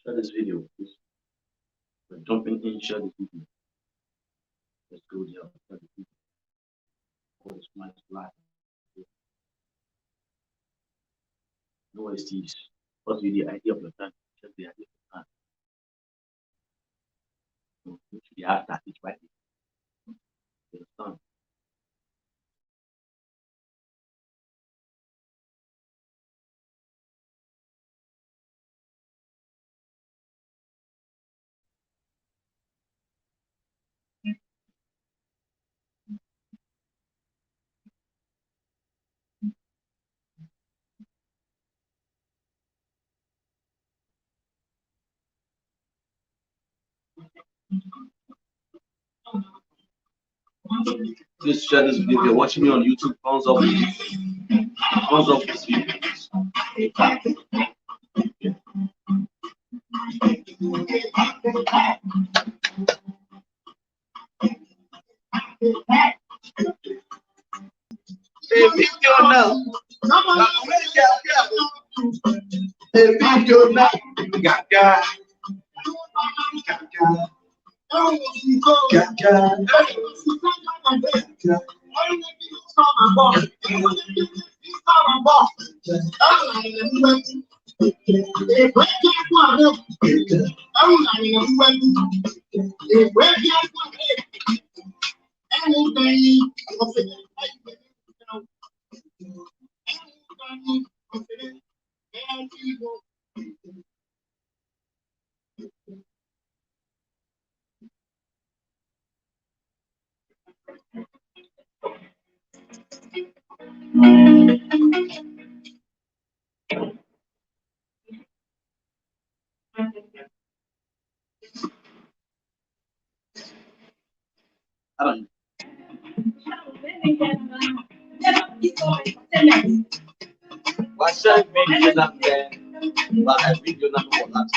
Share this video, please. We're jumping in, share this video. Let's go there. Share this video. What is my life? No STs. What's the idea of your time? Just the idea of your time. So, the act that is right. Understand? Please share this video. If you're watching me on YouTube, thumbs up this video. I don't know. What's that video up there? But I video number one.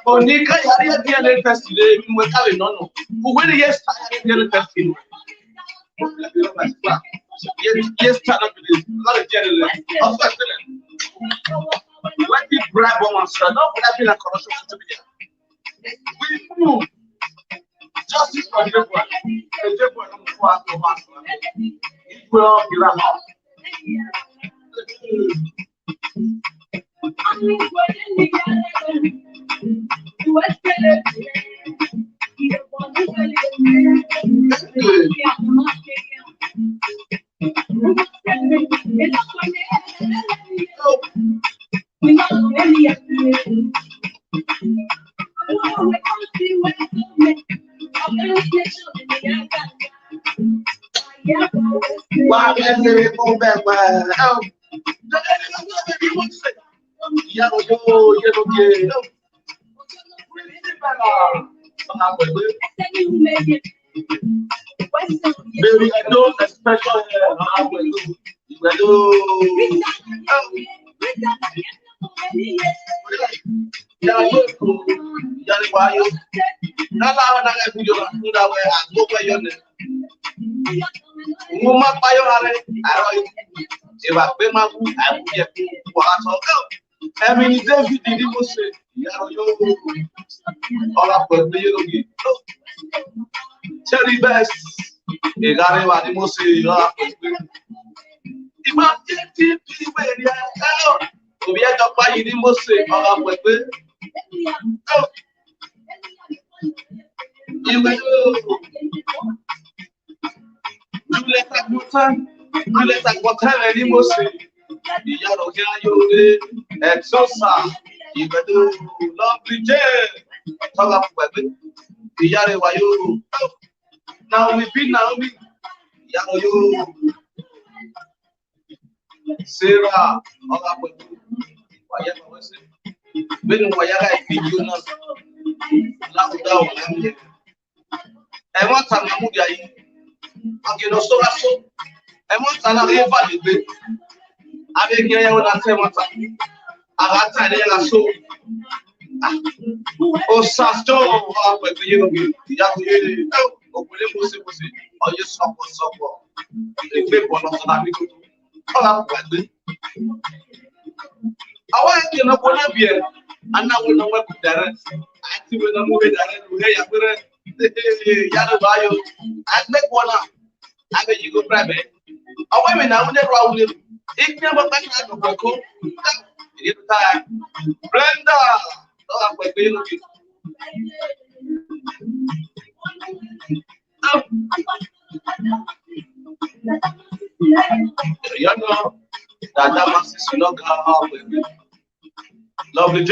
Onika yari ya DNA test today. We have a no. Who when yes start DNA testing? Yes start up with this. Not a general. Of course, when we bribe one son, not having a corruption situation. We move. Justice for Jboy. Jboy don't fall to us. It will be run off. Why can't they go back? Baby, I know the special I mean, David didn't say, all up with the Cherry best. You got him at the most. Imagine where you are. We are talking about the most. All up with it. You let that go time. You let that go time anymore. The yellow you exosa. You better love the jail. Talk about it. The yellow you. Now we be now me. You. Sarah. All up with you. When Wayaga is you not. Loud down. I want some Mudia. Okay, no so. I want another valid. I make you want to say what I got time so. Oh, Sasto, with you. Okule musi oye sọpọ. Ìgbé bọ̀lọ̀ sọ̀rọ̀ àbí tuntun. Ọ̀la pàdé. Àwọn ẹ̀kẹ́ náà wọlé bìẹ̀. Anáwó náà wẹ̀ kú dẹrẹ́. Àti wẹ̀ náà wẹ̀ dẹrẹ́ lùhẹ́ yàgbẹ́rẹ́. Yàrá báyọ̀. Àgbẹ̀kọ̀ náà. Àgbẹ̀ yìí kò pẹ́ bẹ́ẹ̀. Àwọn ẹ̀mí náà wọlé rọ àwọn ẹ̀mí. Ìgbẹ́ bọ̀ pẹ́ náà dùn pẹ̀kọ́. Ìdí tó táyà. Brenda. Ọ̀la pẹ̀gbẹ́ yìí lókè. You know that man is not going. Lovely J.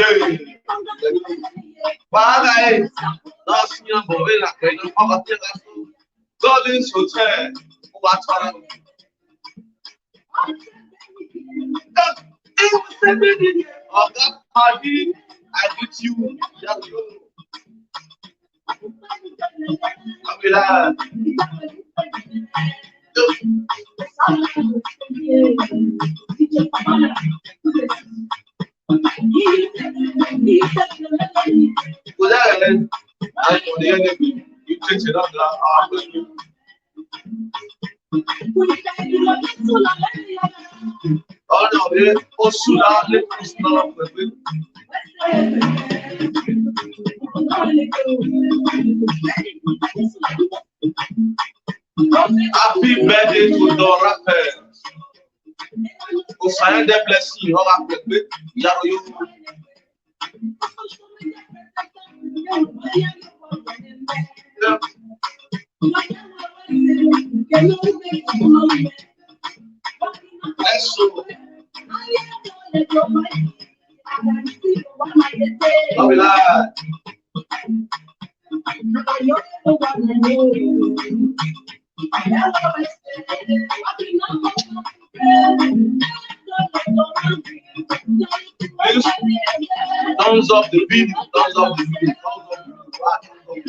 Bye, last year, Bovina, Golden's Hotel. What's on? Oh, that party, I get you. Happy birthday to Dora Perez. Osayan de blessing, all up with it. Yaroyo. Thumbs up the video, thumbs up the video, thumbs up the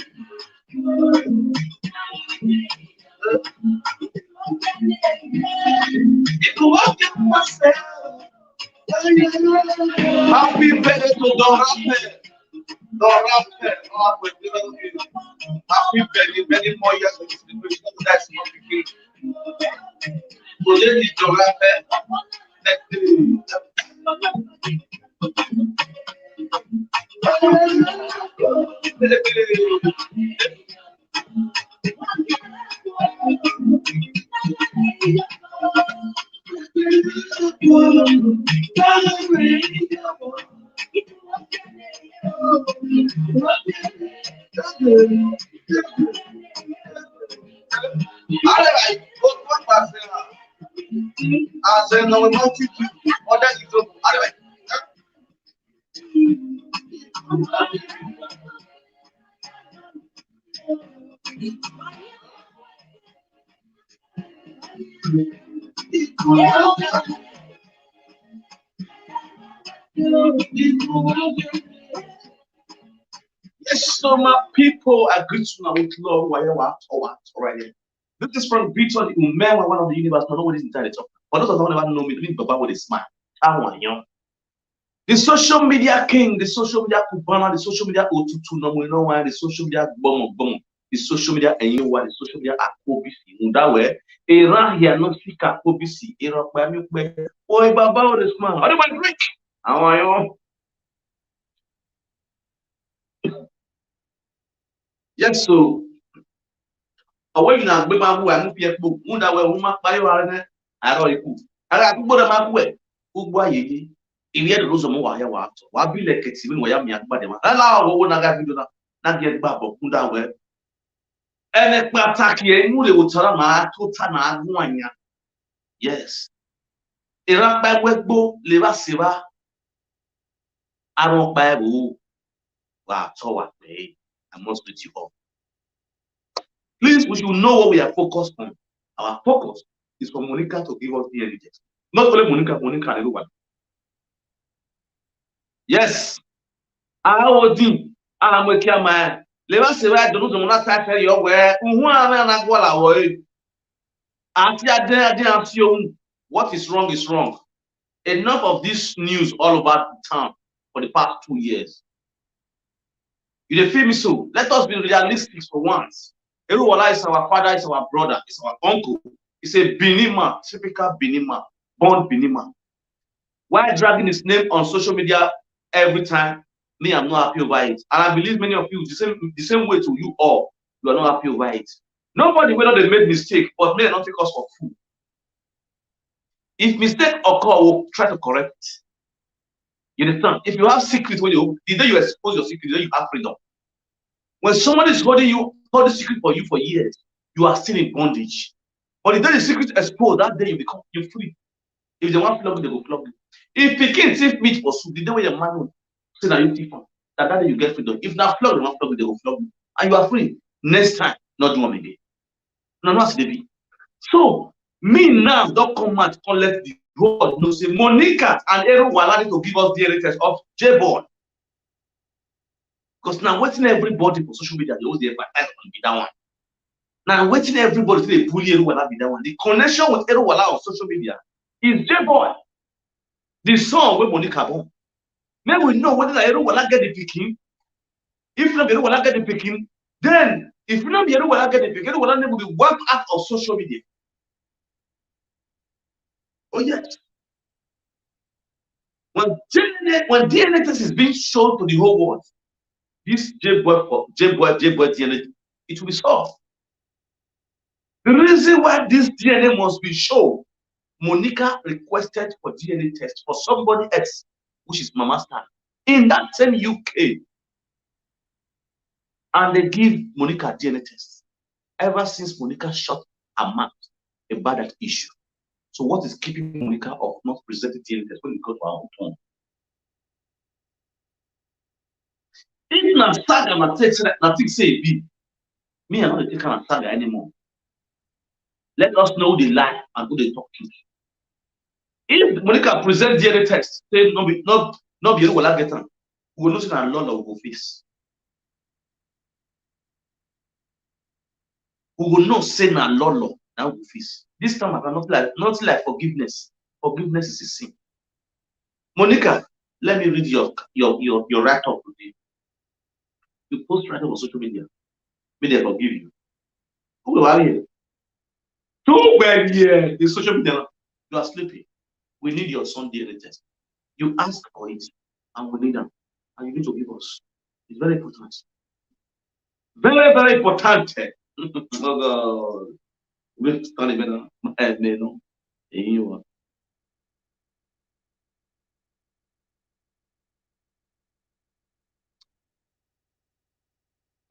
Happy birthday to Dorape. Dorape. Happy birthday, many more years of celebration. That's not the case. Today is Dorape. Yes, so my people are greet you now with love. Alright. This is from Victor, the man, one of the universe. I don't know what is inside the top. But those of never know me, leave Baba with a smile. The social media king, the social media Kubana, the social media Otutu, no one, the social media bomb, the social media and you the social media Akobisi. Undawe, Era here no speak Akobisi, Era Kwame, Oi Baba with a smile. How do I drink? How are you? Yes, so away now, be my boy, and people, Munda, where woman by you are, I don't know. I got to go to my way. Ugwaye, if you had lose more, I want to. What be like it's even where I'm young, but allow one I got to not get back of Munda where. And a pataki, and Mule would tell my totana, one. Yes. Iraq by Webbo, Leva Siva. I don't buy boo. Wow, so what pay. I must with you all. Please, we should know what we are focused on. Our focus is for Monica to give us the energy. Not only Monica and everyone. Yes. I will do. I'm with your man. Let us say, I don't know what I tell you where. What is wrong is wrong. Enough of this news all over town for the past 2 years. You feel me so? Let us be realistic for once. Eruwala is our father, is our brother, is our uncle. It's a Binima, typical Binima, born Binima. Why dragging his name on social media every time? Me, I'm not happy over it. And I believe many of you, the same way to you all, you are not happy over it. Nobody, whether they made mistake, but may not take us for fool. If mistake occur, we'll try to correct it. You understand? If you have secret, when the day you expose your secret, the day you have freedom. When somebody is holding secret for you for years, you are still in bondage. But the day the secret is exposed, that day you're free. If they want plug, they will plug you. If you can't save meat for soup, the day when your man will say that you thief, that day you get freedom. If not plug, they want plug you, they will plug you. And you are free. Next time, not do them again. No, not the be. So, me now don't come out and let the world know. Say Monica and Aaron were allowed to give us the test of Jboy. Because now waiting everybody for social media, they always advertise on be that one. Now waiting everybody to bully Aaron be that one. The connection with Aaron on social media is Jboy. The song with Monica born. Then we know whether Aaron will get the picking. If not, Aaron will get the picking. Then, if not, Aaron will get the picking. Aaron will be wiped out of social media. Oh yes. When DNA test is being shown to the whole world, this Jboy DNA, it will be solved. The reason why this DNA must be shown, Monica requested for DNA test for somebody else, which is Mama Star, in that same UK. And they give Monica DNA test. Ever since Monica shut her mouth about that issue. So what is keeping Monica of not presenting DNA test when we go to our own tongue? If na saga nothing say be, me I'm not taking a saga anymore. Let us know the lie and who they talk to. If Monica presents DNA test, say no be able to get them, we will not see a lot of go face. We will not say na lolo now go face. This time I cannot like forgiveness. Forgiveness is a sin. Monica, let me read your write-up today. You post write-up on social media. May they forgive you. Who are you? Too bad, yeah. The social media. You are sleeping. We need your son DNA test. You ask for it, and we need them. And you need to give us. It's very important. Very, very important. Oh God. We'll start even no.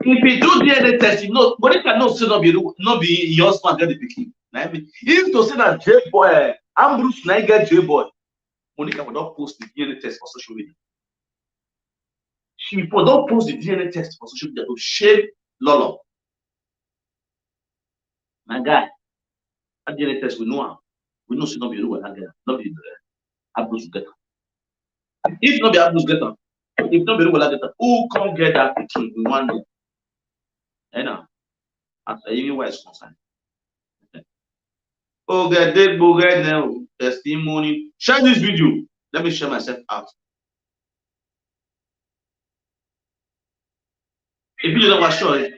If you do DNA test, you know, but it cannot still not be your husband get the picking. If to say that Jboy, Ambrose now get Jboy, Monica will not post the DNA test for social media. She will not post the DNA test for social media to shame Lolo. My guy, that DNA test we know him. We know she not be able to get not be Ambrose get her. If not be Ambrose get her, if not be able to get her, who come get that picking in one day? You know, as even where is concerned. Oh, get dead boy now. Testimony. Share this video. Let me share myself out. If you don't want to show it,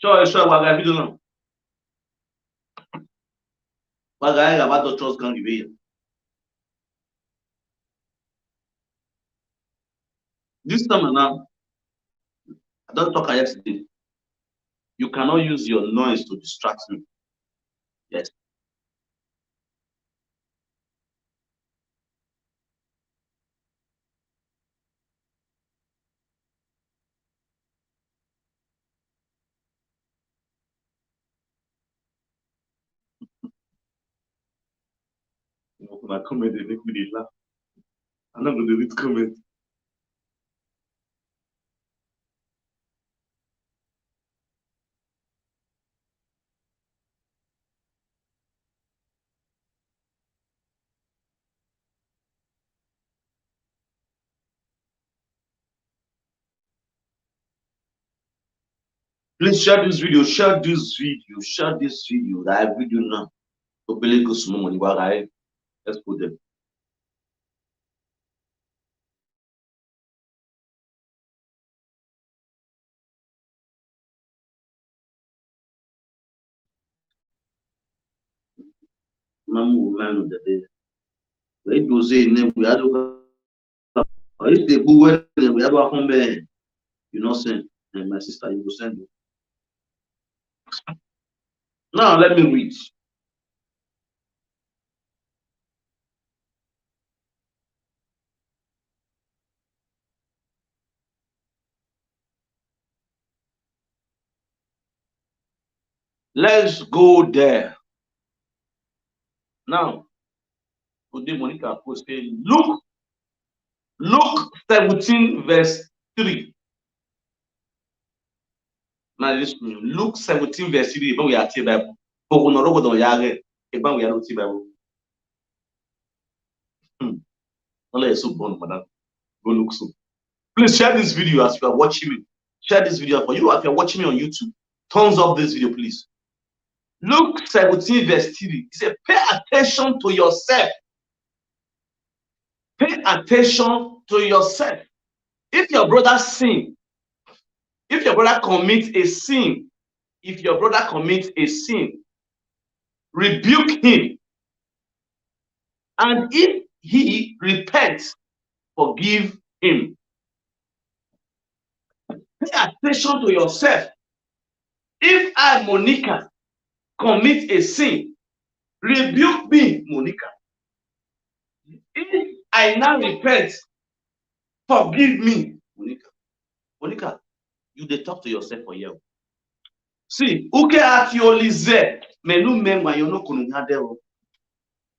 show what I video now. What I about the trust can give this time now, I don't talk yesterday. You cannot use your noise to distract me. Yes. You know, when I comment, they make me laugh. I'm not going to read comment. Please share this video. Share this video. Share this video. That video now. So, Billy goes to money. Let's put them. man of the day. It was saying we had if they go well, we have a home you know send and my sister you will send it. Now let me read. Let's go there. Now, today Monica posted Luke 17 verse 3. Now listen, Luke 17 verse 3. But we are the Bible. But we know what we are. But we are not the Bible. Let's so born, madam. Go look so. Please share this video as you are watching me. Share this video for you if you are watching me on YouTube. Thumbs up this video, please. Luke 17 verse 3. It says, pay attention to yourself. Pay attention to yourself. If your brother sin, if your brother commits a sin, rebuke him. And if he repents, forgive him. Pay attention to yourself. If I, Monica, commit a sin, rebuke me, Monica. If I now repent, forgive me, Monica. Monica, you dey talk to yourself for you. See, uke atiolize menu memwa yono kunungadero.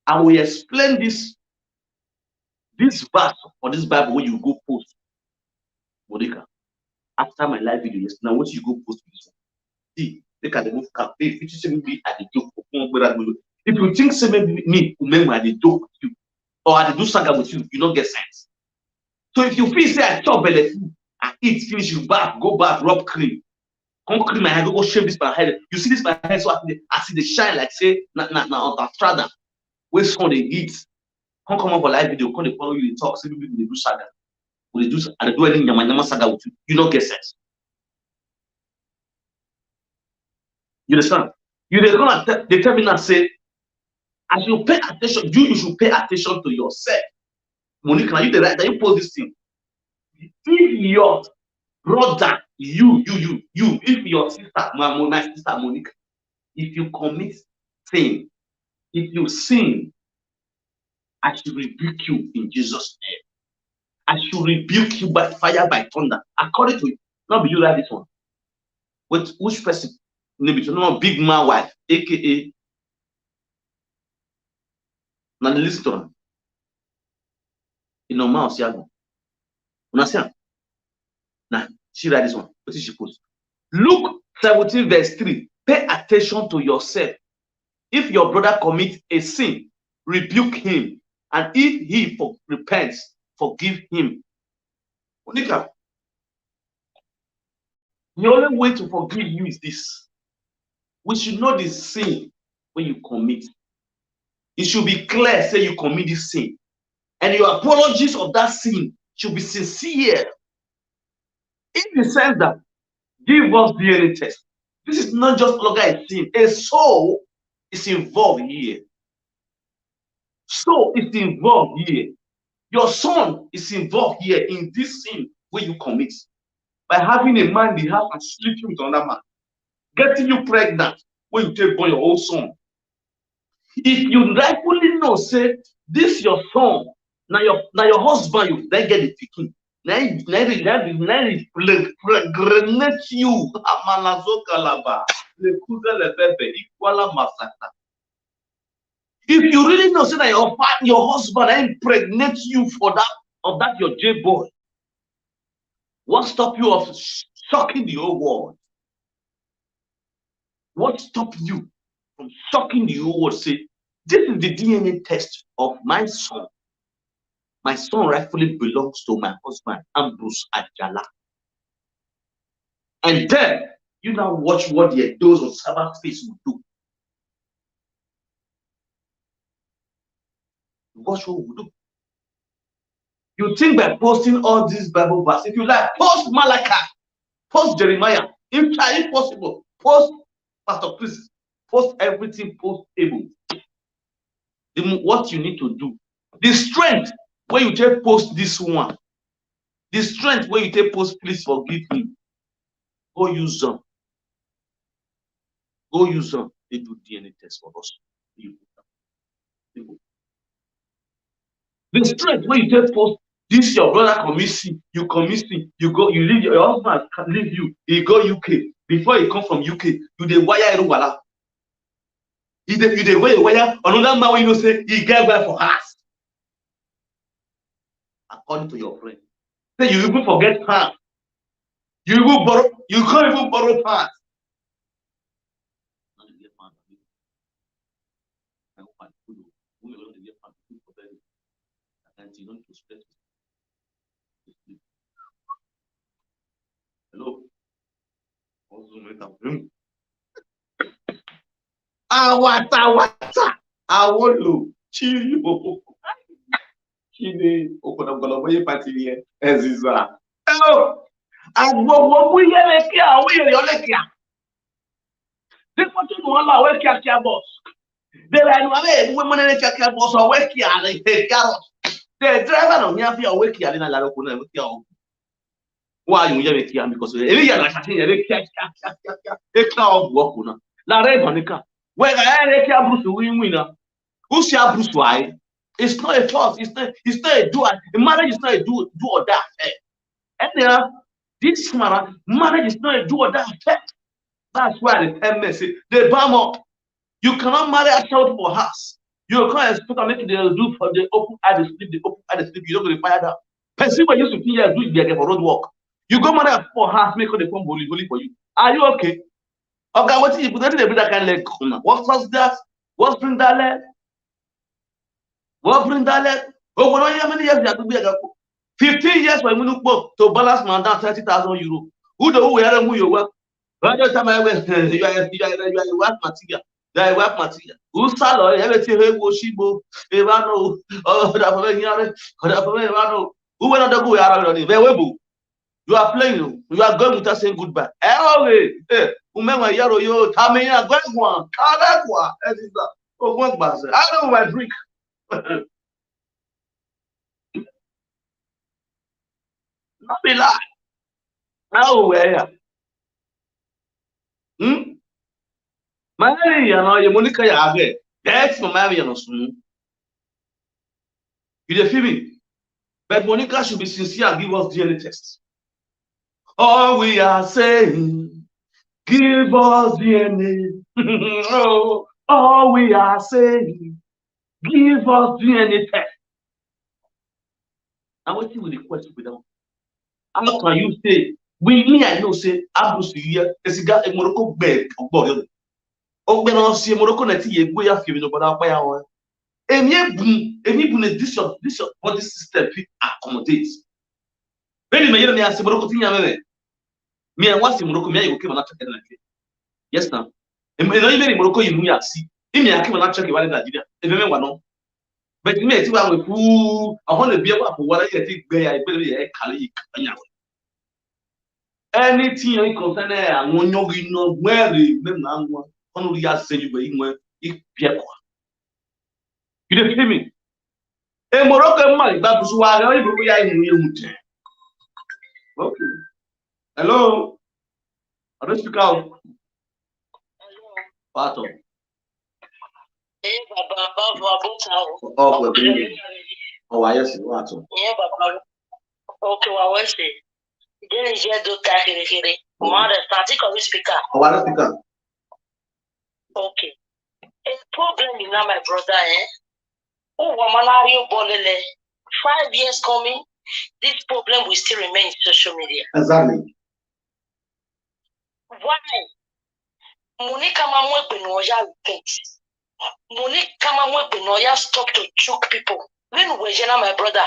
I will explain this verse or this Bible when you go post, Monica. After my live video yesterday, now once you go post this one, see, look at the move cap. If you say maybe at the joke, if you think say maybe me, remember at the joke with you, or at the do saga with you, you don't get sense. So if you feel say I chop belly food, I eat, finish, you bath, go bath, rub cream, come cream my head, go shave this my head. You see this my head, so I see the shine like say na on the strada, where sun they eat. Come up for live video, come they follow you, they talk, say people they do saga. They do any nyama saga with you, you don't get sense. You understand? They're gonna determine and say, as you pay attention, you should pay attention to yourself. Monica, you the right that you post this thing. If your brother, you, if your sister, my sister Monica, if you commit sin, if you sin, I should rebuke you in Jesus' name. I should rebuke you by fire, by thunder. According to it, not be you like this one. Which person? Maybe no big man wife, aka na the list on. In no mouse, yago. Understand? Now, she write this one. What is she post? Luke 17 verse 3. Pay attention to yourself. If your brother commits a sin, rebuke him. And if he repents, forgive him. Monica, the only way to forgive you is this. We should know the sin when you commit. It should be clear, say you commit this sin. And your apologies of that sin should be sincere. In the sense that, give us DNA test. This is not just longer a sin. A soul is involved here. Soul is involved here. Your son is involved here in this sin where you commit. By having a man in the house and sleeping with another man. Getting you pregnant when you take on your own son. If you rightfully know, say, this your son, now your husband, you then get the pikin. Now pregnant you. If you really know, say that your husband impregnate you for that of that your Jboy, what stop you of shocking the whole world? What stop you from shocking the whole world? Say, this is the DNA test of my son. My son rightfully belongs to my husband, Ambrose Ajala. And then you now watch what those on Sabbath face will do. Watch what we will do. You think by posting all these Bible verses, if you like, post Malachi, post Jeremiah, if possible, post Pastor Chris, post everything, post able. what you need to do. The strength where you take post this one. The strength where you take post, please forgive me. Go use them. Go use them. They do DNA test for us. The strength where you take post, this your brother commit you commit you go, you leave your husband leave you, he go UK. Before he come from UK, you dey wire Eruwala. You dey wire another man when you know say he get well for us. According to your friend. Say you even forget pants. You even borrow, you can't even borrow pants. Hello. Awata. Awolo. Chiyo. Chide. Okonogonobo ye party here. Eziza. Hello. Agbowo bu yele ki awo yele ole ki a. De foto no la we ki a boss. De la no ave we money ki a boss o we ki a le carrot. The driver no nya fi o we ki a na la ko na we ki a. Why you yele ki a because ele ya na cha yele ki a. E ka o work na. La re bonika. We ga ele ki a Bruce win na. Who see Bruce why? It's not a force. It's not a do. A marriage is not a do or die. And this marriage is not a do or die. That's why the tell me say the Bama, you cannot marry a child for us. You can't expect to make it do for the open eye to sleep, the open eye to sleep. You don't go to fire that. Person when you used to do it for road work. You go marry for house, make the phone bully for you. Are you okay? Okay, what you put that kind of leg? What's that? What's bring that leg? What bring that leg? Oh, what how many years you have to be a 15 years for you to balance man down 30,000 euro. Who the who are who you work? By the time I went, you are work material. You are work material. Who salary? Everything he go shibo. Evano. Oh, that for me, that for me, Evano. Who went on the go? You are playing. You are going without saying goodbye. Hey, umema yaro yo. Tamenya going one. Kalekwa. Oh, one base. I know my drink. Not be lie. How where? Mary, you know, you Monica, you have it. That's for Mary, you know. You feel me? But Monica should be sincere and give us DNA test. All we are saying, give us DNA. Oh, all we are saying, give us DNA test. Now, what will the question with them? How can you say, I know, say, Abu Suya, a Morocco bed of body. Oh, when I see Morocco, I see a way of giving about by our. And yet, this body system accommodates. When you may ask Morocco, me and what's in Morocco, me, you came and check it. Yes, now. And even Morocco, you know, see, in me, I came and check it while in Nigeria. If you know, but you may see one with who I want to be able to what I think I believe a colleague. Anything you concern, I want you know where the men only has said you were in Pierre. You don't hear me? A Moroccan man, that was why I will. Okay. Hello. I don't speak out. Pato. Oh, yes, what? Okay, well, what's it? Then is here do that here. Mother, static or speaker? Oh, I don't speak out. Okay. A problem is now, my brother, eh? Oh, Wamanario Bolele. 5 years coming, this problem will still remain in social media. Exactly. Why? Monica Mamwe Benoya repent. Monica Mamwe Benoya stop to choke people. When we are my brother,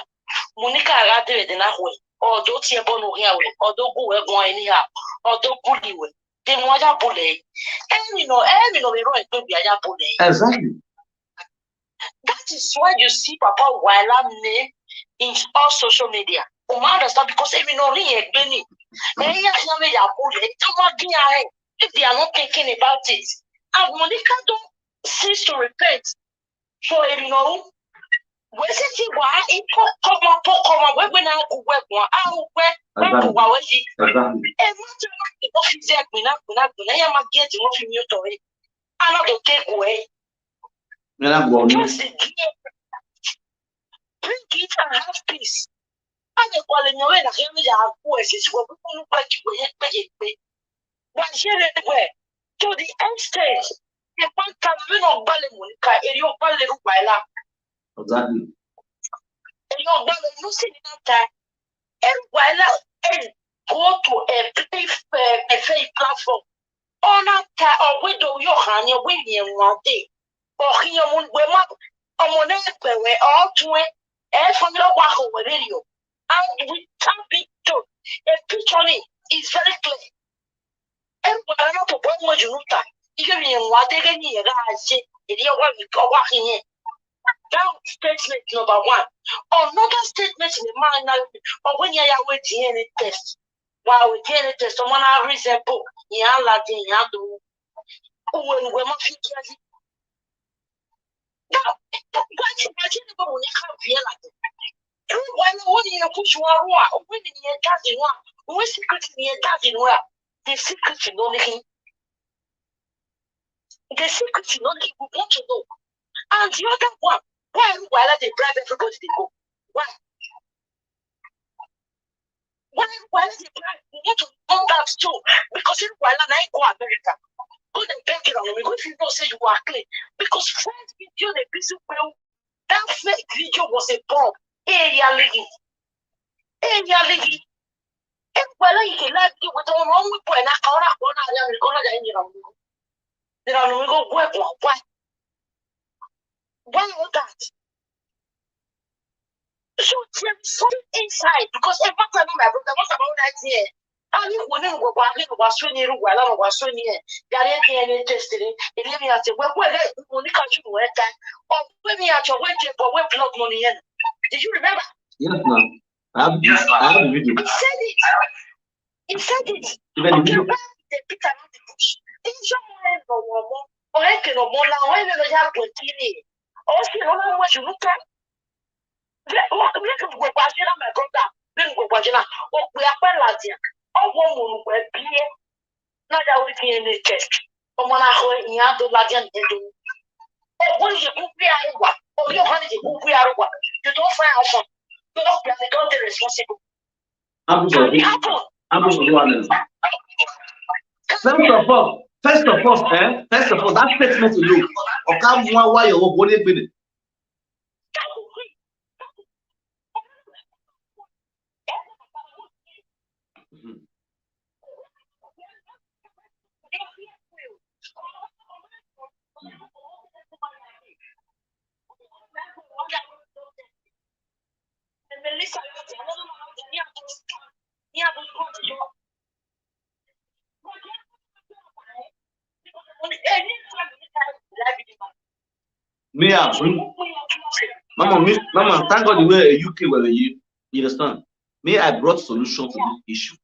Monica Arate the Nahwe, or don't see a bono here, or don't go going anyhow, or don't bully way. Then what a bully. And you know, we don't be a bully. Exactly. That is why you see Papa Wailam name in all social media. Understand because if you know Benny, if they are not thinking about it, and Monica don't cease to repent. So you know, where's it why it come when I go work one, I'll work to what was it? And not the office that we not, I am getting off in your toy. I'm not to take away. Just the drink it and have peace. And the quality of it, I hear me have voices where people look like you will pay it. But here it were to the end stage. The one can win on Balimunica, and your Balimu by lap. Exactly. And your Balimu sitting out there. And while and go to a fake platform. On that, or widow your hand, your winning one day. Or here, when up on one where all to it, and from your waffle radio. And we can't be told. A picture on it is very clear. And what I'm not to one more you know, even in what they can hear, I say, if you want to go walking in. Down statement number one. Another statement in the mind or when you are with DNA test. While with DNA test, someone have resemble Yan Latin Yadu. When we're not figuring. Now, what's imagine about when you can't feel like it? When you push one, when you does in one, when secret in your does in one, the secret you know, the secret you know, we want to know. And the other one, why they bribe everybody to go? Why? Why they bribe? We want to know that too. Because while I go America, go and beg it on me. If you don't say you are clean. Because first video the busy well, that fake video was a bomb. Area lady. And while you can like you with all wrong with when I call up one I am going to then I'm going to go work one. Why all that? So there's something inside because every time my brother was about that year. And you wouldn't go back in was so near while I was so near. Gary tested it. And let me ask you, well, only country went that. Or when me at your wedding for web plug money in. Did you remember? Yes, ma'am. I have a video. He said it. Even Okay, where they pick around the bush. In some way, or I can no more now. I never have to TV. Also, no matter what you look at. My brother, then go watching. Oh, we are Pelagia. Oh, one will be here. Not that we can in the chest. Oh, when I heard in Yado Lagan, oh, when you go, we are what? Oh, your honey, we are what? You don't find out. You don't be responsible. I'm just running. First of all, that statement to you, or come one why you're going to be. Me, Mama, thank God you were a UK where you understand. Me, I brought solution to this issue.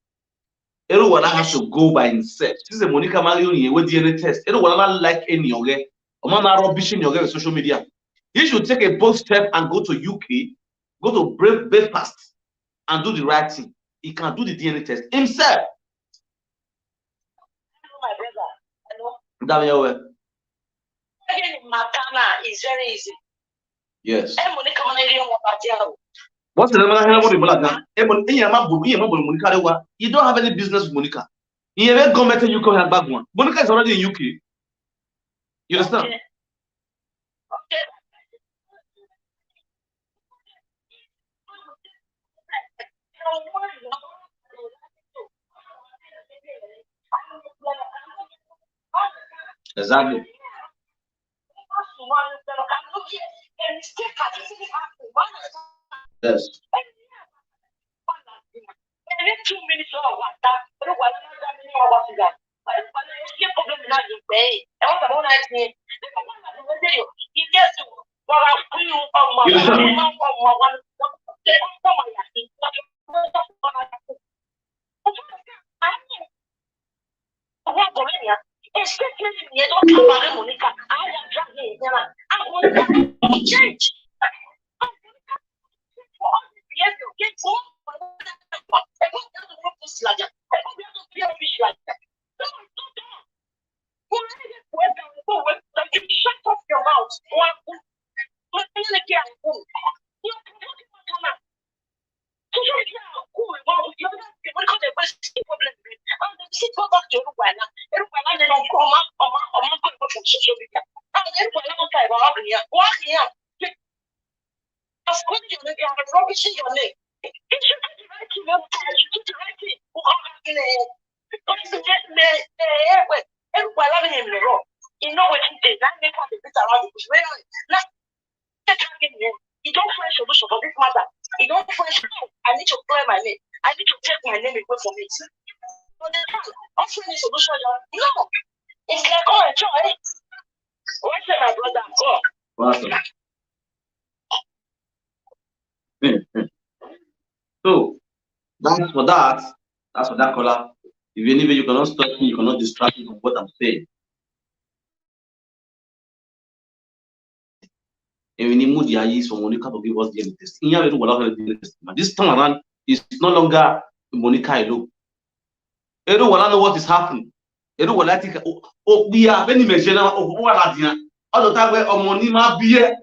Everyone has to go by himself. This is a Monica Marion with DNA test. Everyone not like any young or man rubbish in your social media. He should take a bold step and go to UK, go to Belfast and do the right thing. He can do the DNA test himself. My brother, hello. Daniel, Matana is very easy. yes. What's the name of Monica? You don't have any business with Monica. You haven't gone to UK and back one. Monica is already in UK. You understand? Okay. Exactly. Yes. Change. For all this behavior, get so like that. Shut off your mouth. Rubbishing your name. You know what he did? That make us a bit around the bush. You don't find solution for this matter. You don't find I need to clear my name. I need to take my name away from it. Offering a solution, no. It's like, oh, enjoy. What's my brother? Go. So that's for that. That's for that color. If anyway you cannot stop me, you cannot distract me from what I'm saying. And we need the eyes for Monica to give us the test. This time around, it's no longer Monica alone. Everyone know what is happening. Everyone I think we are very measured of what I did. All the time where money might be here.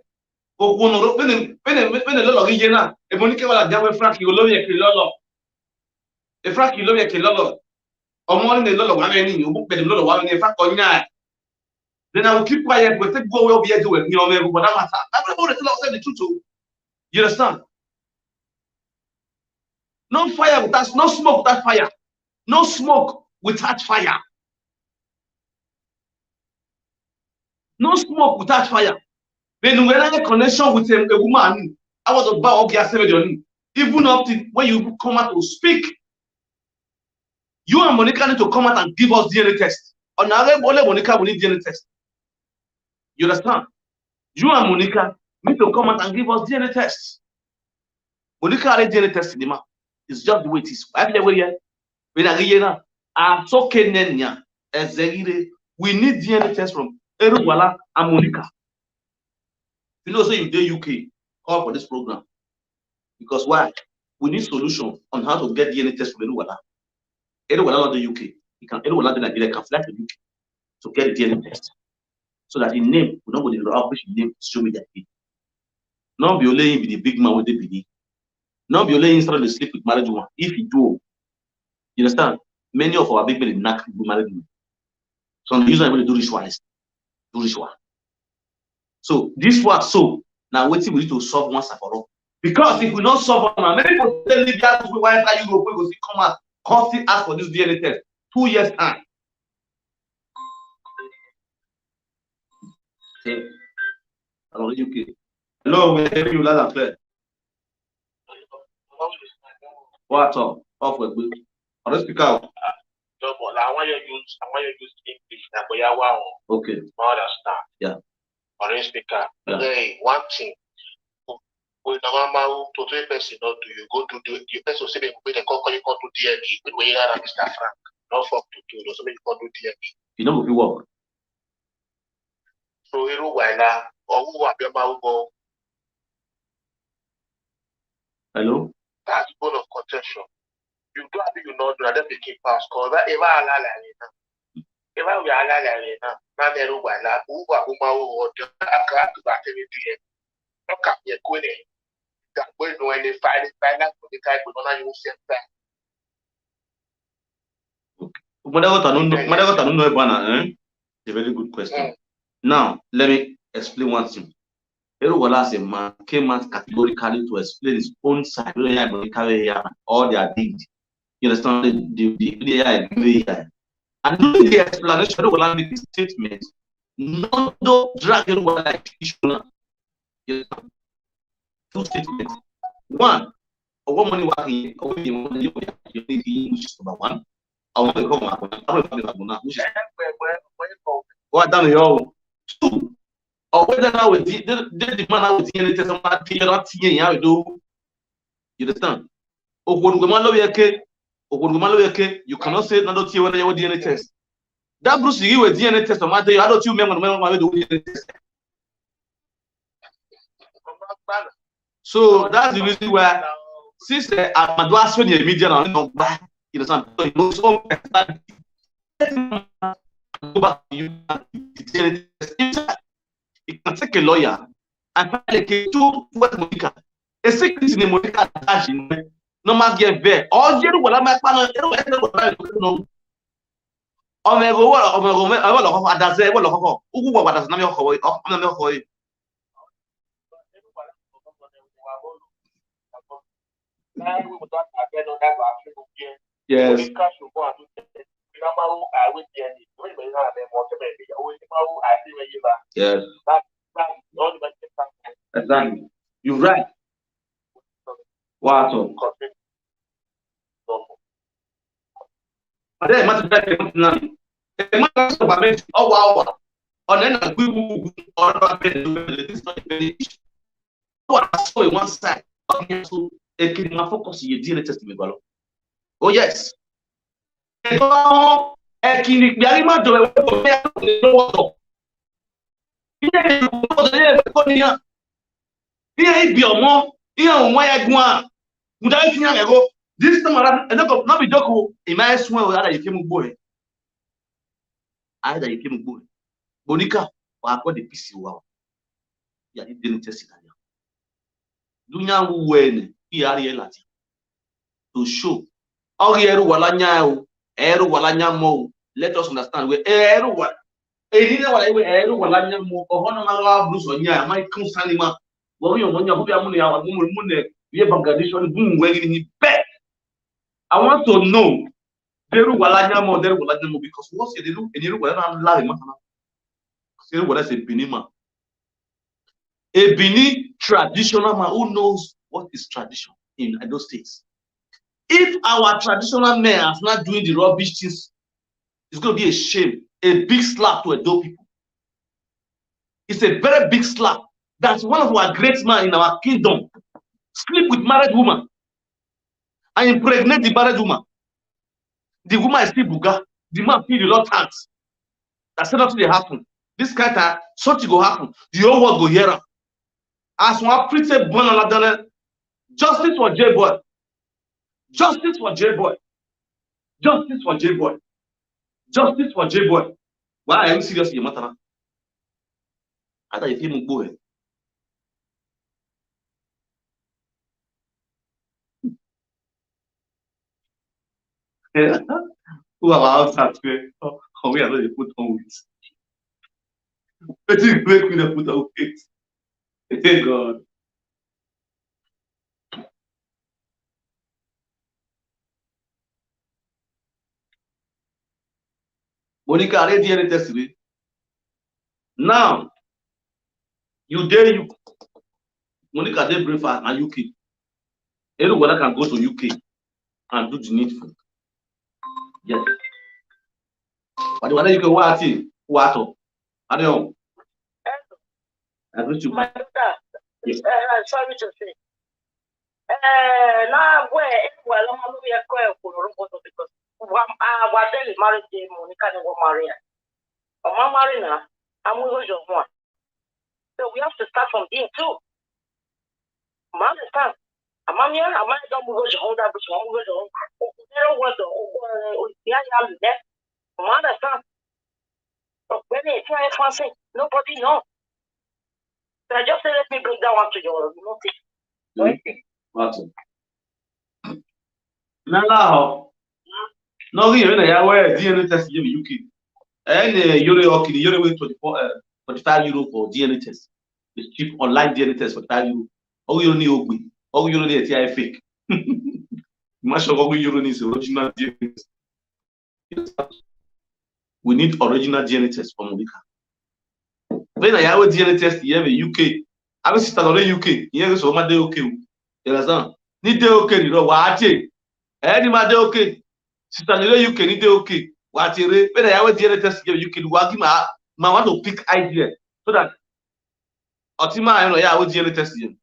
When the law is here, a Monica will have Frank, you love your a Frank, you love your or more than the law of one, you book the law of one in fact on night. Then I will keep quiet, but take go well be able to, you know, but I'm about to tell the truth. You understand? No fire without, no smoke without fire. No smoke without fire. No smoke without fire. When we have a connection with a woman, I was about to even up to when you come out to speak, you and Monica need to come out and give us DNA test. On our only Monica will need DNA test. You understand? You and Monica need to come out and give us DNA tests. Monica had DNA test in the mouth. It's just the way it is. We need DNA test from Eruwala and Monica. You know, so you do UK, call for this program. Because why? We need solution on how to get DNA test from Eruwala. Eruwala not the UK. Eruwala the Nigeria can fly to UK to get the DNA test. So that the name will not go to the office name to show me that it. Not be only be the big man with the BD. Not be only instead of sleep with married woman. If you do, you understand? Many of our big men in NAC will marry women. So the user able to do rituals. Do ritual. So this was so now waiting we need to solve once and for all. Because if we not solve now, many people tell me that why are you go see come out, constantly ask for this DNA test 2 years time. Okay. Alors UK. Hello, we hear you loud and clear. What's up? Off with me. I'll speak out. I want you to use English. Okay. Understand? Yeah. Or speaker. Hey, one thing. When a man to 3 person not do you go to do the person say they the call you go to DNA when you are Mr. Frank. Not fuck to do so many go to DNA. You know if you work. So you know why now or who are your man go? Hello? That's bone of contention. You do have you not do that making pass cause that ever alala now. Ever we alala now. Now they know why now who are who or the crack back in the no cap your queen. That way no any final for the type of honor you send back. Whatever I don't know about a very good question. Now let me explain one thing. Eruwala as a man came out categorically to explain his own side, all their deeds. You understand the and during the explanation, Eruwala made this statement. No drag Eruwala issue. Two statements. One, what money working, you need which is number one. I want to come out, which is what done here. Two, or whether now with the man with the test do. You understand? You cannot say another tier when you DNA test. That Bruce you with DNA test, I don't you remember when do DNA test. So that's the reason why, since I'm doing social media now, you know, so go back to you. It can take a lawyer and file a case to West Monica. A secret in Monica dash in no matter get there. All you will make fun of no. Omego, Adaze, what of who was not your hoy, or not your hoy. Yes. Yes. Exactly. You're right. Wow. But then, much better now. Oh, wow. On then we will this not very what I saw in one side. So a kid my focus in DNA test me. Oh, yes. A kid, Yarima do this time around, not be joke. Imagine whether you came boy. Either you came boy. Monica, or I the PC wow. Yeah, it didn't test it. Dunya when PRLati to show. Oh, here, Walanya, Eru Walanya Mo. Let us understand where Eru what. Eru Walanya Mo, or one of my blues on ya, my consanima. Well, you want your money, our woman, we have Bangladesh on boom, wearing it back. I want to know. Deru Walanya Mo, Deru Walanya Mo, because what's it do? And you know what I'm lying. See what I say, Benima. A Bini traditional man who knows what is tradition in those states. If our traditional men are not doing the rubbish things, it's going to be a shame, a big slap to Edo people. It's a very big slap. That's one of our great men in our kingdom sleep with married woman and impregnate the married woman. The woman is still buga. The man feel the Lord thanks. That's not what happen. This kind of something will happen. The whole world will hear him. As one pretty born on justice for Jboy. Justice for Jboy. Justice for Jboy. Justice for Jboy. Why are you serious in your matter? I thought you feel boy. Who are outside? Oh, we are not put on with. But you make me put on with. Hey God. Monica, are you DNA test today? Now, you dare you. Monica, they bring for a UK. Anyone can go to UK and do the needful. Yes. But whether you can watch it, what? I don't know. I wish you. My daughter, sorry to say. Now where well I'm going to because I was then married to Monica and Maria. I'm married now. I'm with your one. So we have to start from there too. I understand. I'm here. I might don't move your own. That was one move your own. There was the I understand. But when it's fancy, nobody knows. So I just say let me bring that one to your notice. Now, no, you know, I wear DNA test in the UK. And Euro, okay, Euro with 45 euro for DNA test. It's cheap online DNA test for 5 euro. Oh, you need oh, you need a fake. Much of all you need is original DNA test. We need original DNA test from Monica. When I have a DNA test here in UK, I was still in UK. Here is what they okay. You understand? Need they okay? You know what? Any matter okay. Sister in the UK, need they okay? What you when I have a DNA test here in UK, you want my want to pick idea so that Otima, I know, yeah, I would DNA test here.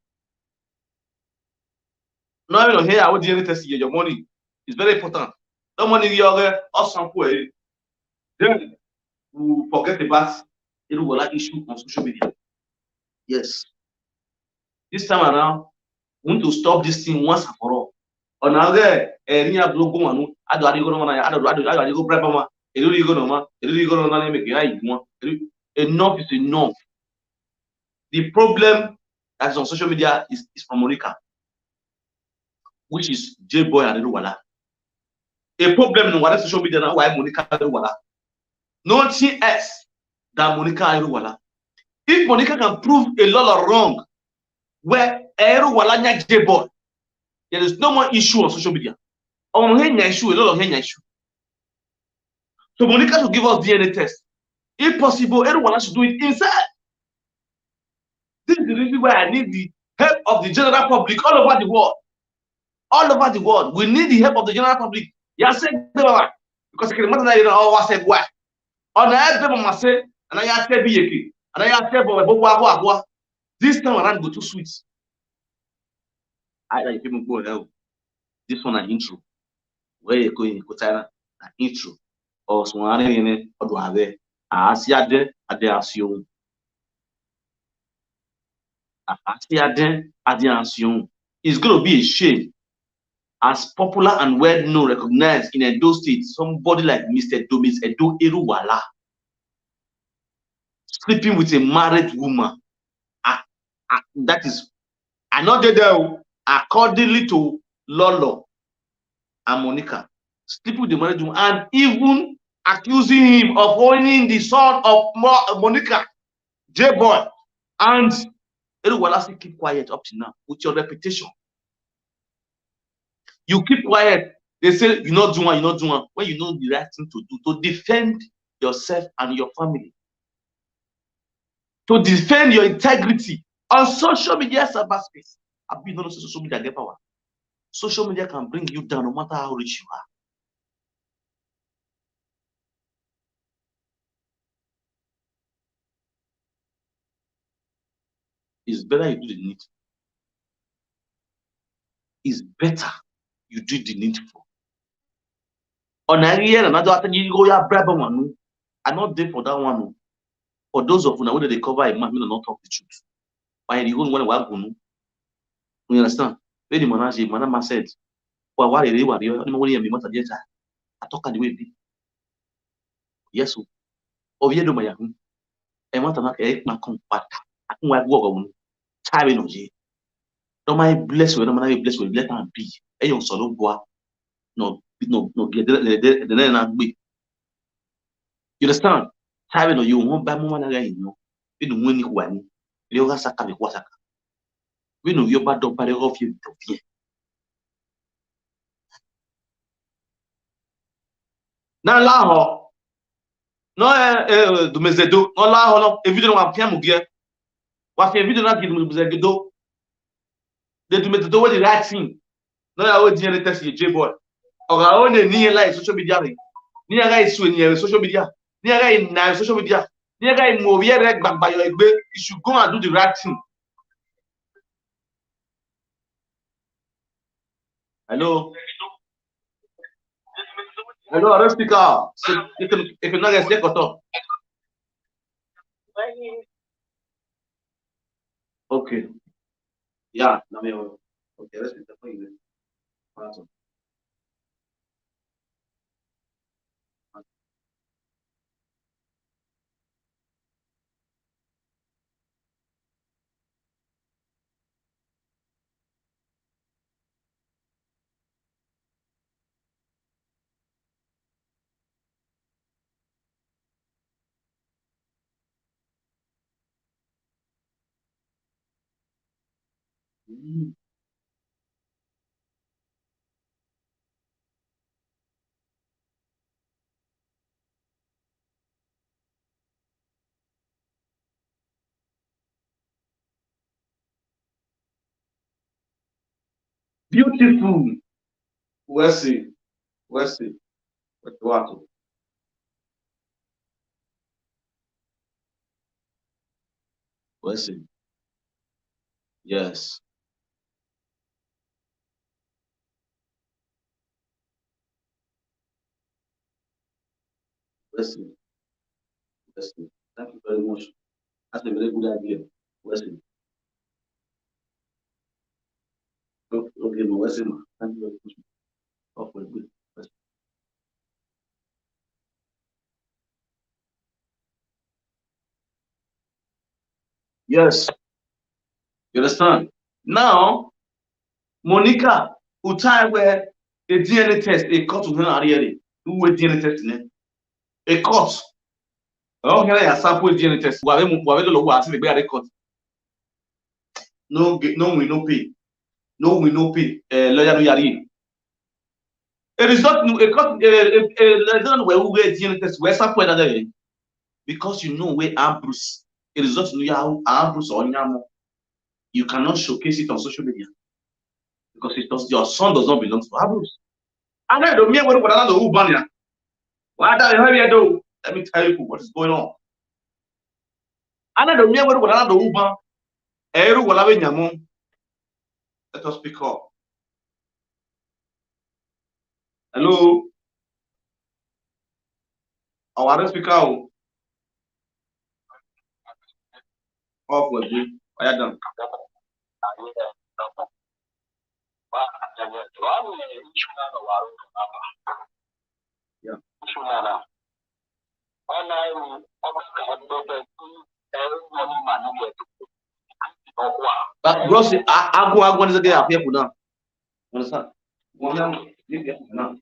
No, I don't hear I would DNA test here. Your money is very important. No money you're awesome way. Then we forget about it will like issue on social media. Yes. This time around, We need to stop this thing once and for all. On other, any of logo one, I don't go on. I don't go prep on. You go on. You go on. Make it. Enough is enough. The problem that is on social media is from Monica, which is Jboy and Eruwala. A problem in what social media now why Monica Eruwala. Nothing else than Monica Eruwala. If Monica can prove a lot of wrong, where Eruwala nya Jboy, there is no more issue on social media. On any issue, a lot of any issue. So Monica should give us DNA test. If possible, Eruwala should do it inside. This is the reason why I need the help of the general public all over the world. All over the world, we need the help of the general public. Because I can imagine that I said why. On the other mama say, and I said be and I said this time around go too sweet. I like people go now. This one an intro. Where you going go China? An intro. Or someone in or do have it. Asiade ade asio. Asiade ade asio. It's going to be a shame. As popular and well-known, recognized in Edo State, somebody like Mr. Domis Edo Eruwala sleeping with a married woman. That is another day, accordingly to Lolo and Monica, sleeping with the married woman and even accusing him of owning the son of Monica, Jboy. And Eruwala still keep quiet up to now with your reputation. You keep quiet. They say you're not doing when you know the right thing to do to defend yourself and your family, to defend your integrity on social media cyberspace. I've been on social media get power. Social media can bring you down no matter how rich you are. It's better you do the needful. It's better you do the needful. On a year, another after you go, yeah, brother one. I'm not there for that one. For those of you whether they cover a man, not talk the truth. Why you go when we you understand? When the man said, well, why they were you only be matter data. I talk the way be. Yes, so Oviedo Mayahu. I want to make a man come back. I can work on time no ye. Don't mind bless with them, bless with let and be. A young solo boy. No, get the name and be. You understand? Time no you won't buy more than you know. You don't win one. You got Saka with Wasaka. We know you're bad by the off you. Now, Laho. No, do mezedo. No, Laho, no, if you don't want Piamu gear. What if you do not give me mezedo? They do mezedo what the right thing. No, I would generate test your Jboy. Or I own a near like social media. Near guy swing near social media. Near guy in social media. Near guy move here back by your egg. You should go and do the right thing. Hello. Hello, I don't speak out. So if you not get sick or talk. Okay. Yeah, okay, let's speak the phone. Beautiful. Wesley. Wesley. Eduardo. Wesley. Yes. Wesley. Wesley. Thank you very much. That's a very good idea. Wesley. Okay, but what's it? Thank you very much. Oh, good. Yes, you understand? Now, Monica, who time where the DNA test, a cut to her already. Who will DNA test in a cut? Oh, here I sample DNA test. Whatever the law has to be a cut. No, we no pay. No, we no pay. Lawyer no yari. A result, a cut, a where we get DNA test. Where sample another day because you know where Ambrose. A result, you know Ambrose or Nyamo. You cannot showcase it on social media because your son does not belong to Ambrose. I know the mere word what another who ban ya. Why that you do? Let me tell you what is going on. I know the mere word what another who ban. Eru wala be Nyamo. Let us speak up. Hello. Our speaker. Off with you. I am done. Yeah. But bros, I go is again up here for now. Understand? Now.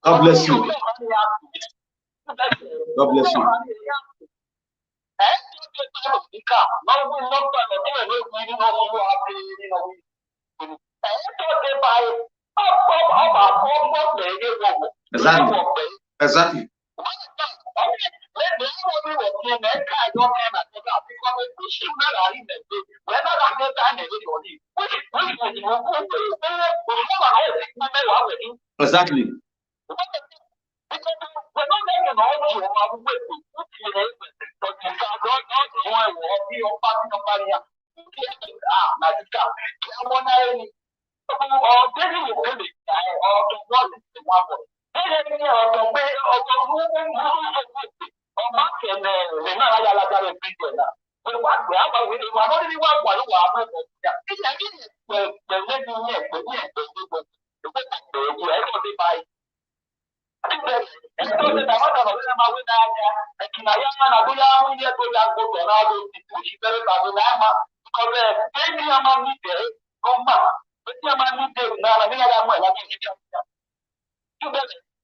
God bless you. God bless you. Exactly. Exactly. Exactly.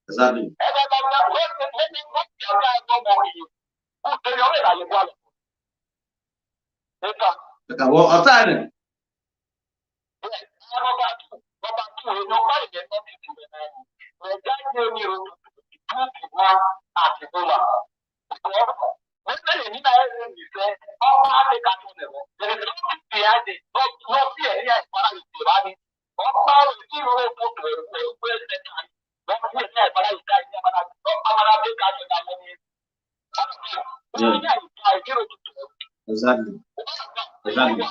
Exactly. Well, outside Exactly. Exactly.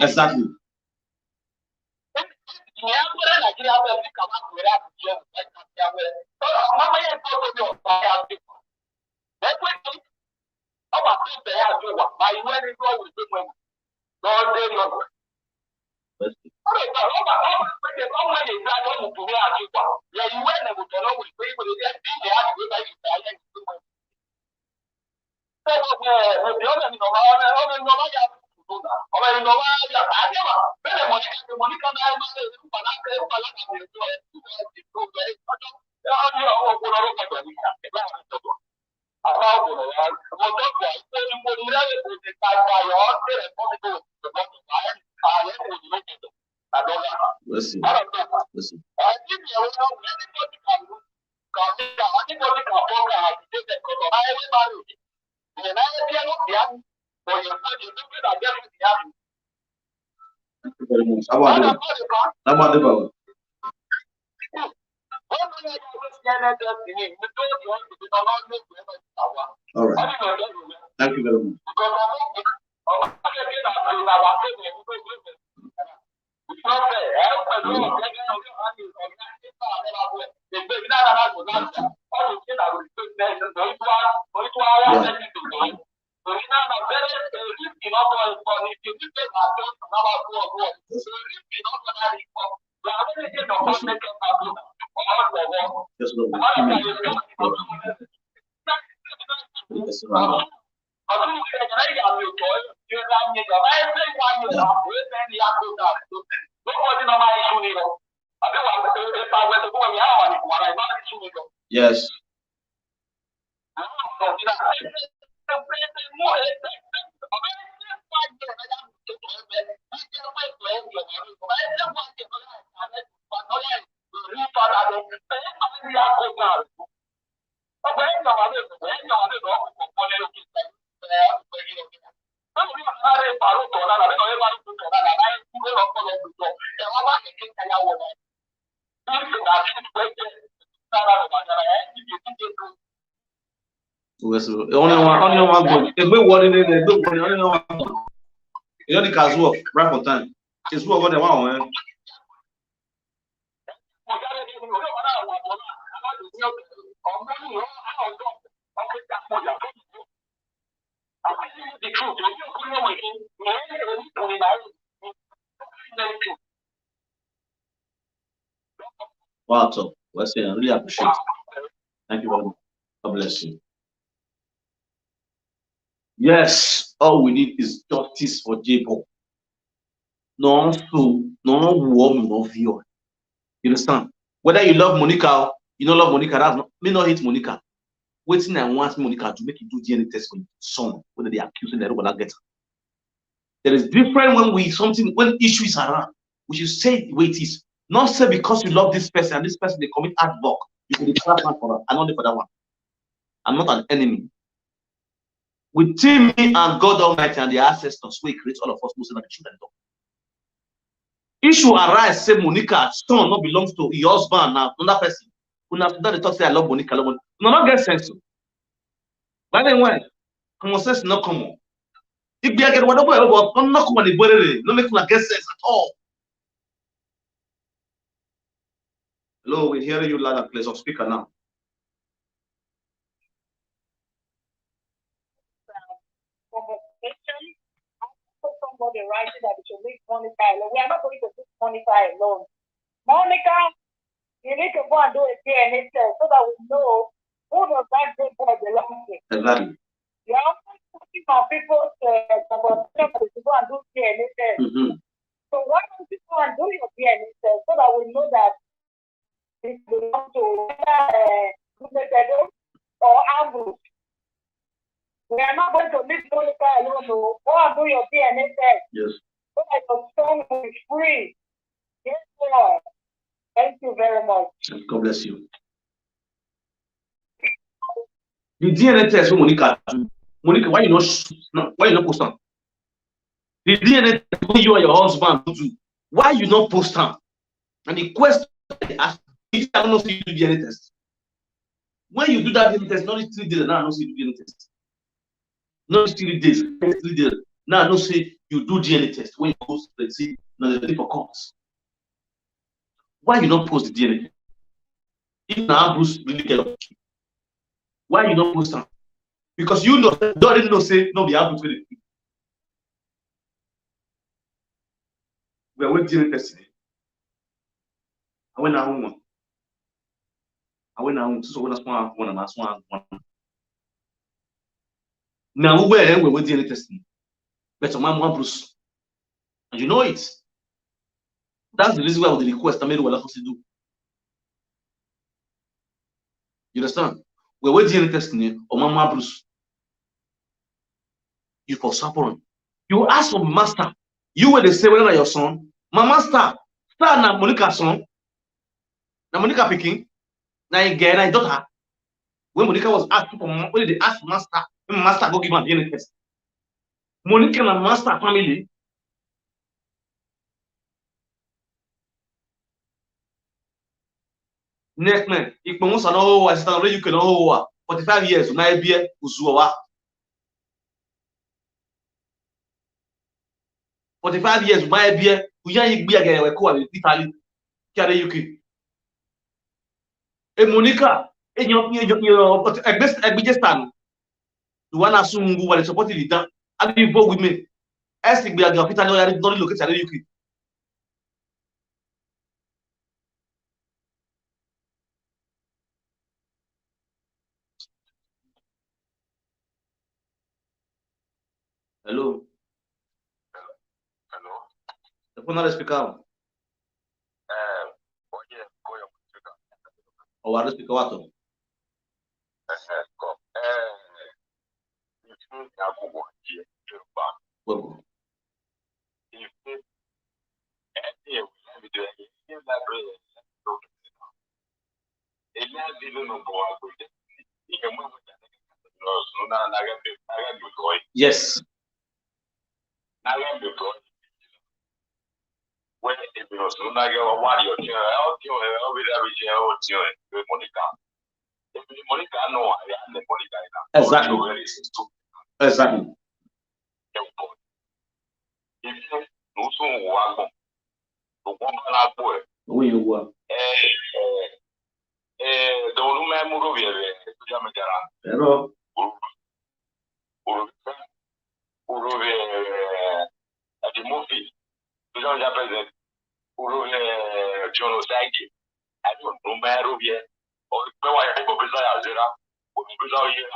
Exactly. Listen. Listen. Thank you very much. How about it? How about the power? All right. Thank you very much. Yes. Only one go. If we want it, they do only one go. You know the cars work right on time. It's what they want. Wow, so let's say I really appreciate it. Thank you very much. God bless you. Yes, all we need is justice for Jboy. No, so no warm, no view. You understand? Whether you love Monica, you don't love Monica, that's not me not hate Monica. Waiting I want Monica to make you do DNA test for your son, whether they accusing that will get. There is different when issue is around. We should say it the way it is. Not say because you love this person and this person they commit ad hoc, you can declare man for that. I'm not there for that one. I'm not an enemy. Within me and God Almighty and the ancestors, we create all of us Muslim and the children. Issue arise, say Monica's son not belongs to your husband now, another person. When after that they talk say I love Monica, no, not get sense. But then when common sense not common. If they get whatever, not common the body, no make get sense at all. Hello, we hear you loud and clear. Of speaker now. Somebody writing that we should leave Monica alone. We are not going to leave Monica alone. Monica, you need to go and do a DNA test so that we know who does that Jboy belong to. Exactly. You are putting on people's to go and do DNA test. So why don't you go and do your DNA test so that we know that it belongs to or ambush? We are not going to leave Monica alone. No. Go and do your DNA test. Yes. So that your son will be free. Yes, Lord. Thank you very much. God bless you. The DNA test with Monica. Monica, why you not post on? The DNA test when you and your husband do. Why you not post on? And the question ask, I don't know if you do DNA test. When you do that DNA test, not 3 days, now I don't see you do DNA test. Not 3 days, 3 days. Now I don't say you do DNA test. When you post, let's see, now they're for calls. Why you not post the DNA? If now Bruce really get up, why you not post on? Because you know, don't know say no be able to. We are with DNA testing. I went now. So when I swam one and I swam one. Now we're with DNA testing. But your mom Bruce. And you know it. That's the reason why the request I made what I to do. You understand? We're with DNA testing or Mama Bruce. You for support. You ask for master. You were the same when your son. My master. Star na Monica son. Na Monica picking. Na again, I daughter. When Monica was asked for, when they asked master, when master go give her DNA test. Monica and master family. Next man, if Momo Sano was already you can know 45 years, my beer, Uzuwa. 45 years, my beer, we can't be again, we call it Italy, carry UK. And Monica, and your best Abidjan, the one as soon who was supporting it down, and you vote with me. As if we are going to not look at the UK. Hello. Hello. The phone not speak out. Oh, I speak out. Yes. When it was Monica, no, Exactly. Exactly. Oui, you were. Hello. The movie, we don't have present. Genocide. I don't know, Marovia, or the way I go beside Azera, or beside here.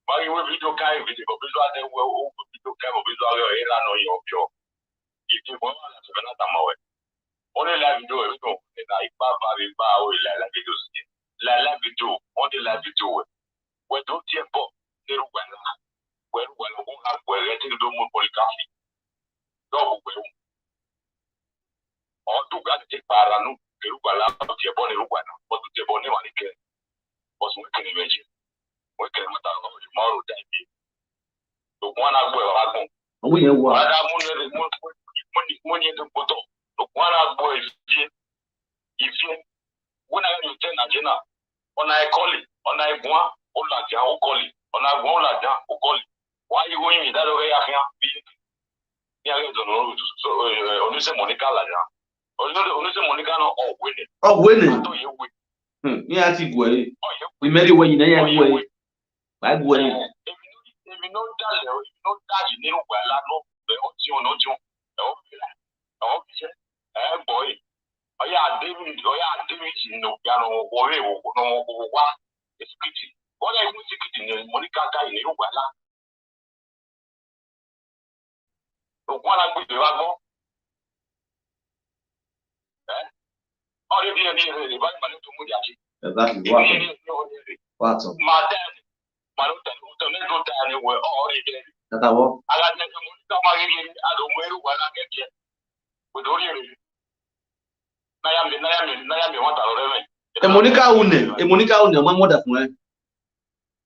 But you will be to carry with the beside them, will to carry with all your hair on your jaw. If you want to another moment, only let me do it. Like Papa will bow, like you do. Like we do, only let me do it. When don't you pop, little when we're letting do more polycopy. Go away. Or to get a parano, Kerubala, Jboy, but to Jboy, was working imagine. We can tomorrow, that be. The one I will. We know what. Money in the photo. The one I boy is if you when I return Agena, on I call it, on I go on la Jan, call it, on I go la Jan, call it. Why you going in that way? I can't be. So, on this Monica la Jan. Monica no winning. Oh, winning. Yeah, I think we made it when you know way. I go in. If you know that you know well, I know the option. Oh, boy. Oh, yeah, David, you know, or what is kitchen. What I want to get in Monica guy, you know, well, the one I put the wagon. Oh, you didn't hear the one to Mujaji. Exactly. What? Madam, Maruta, Monica une, my mother for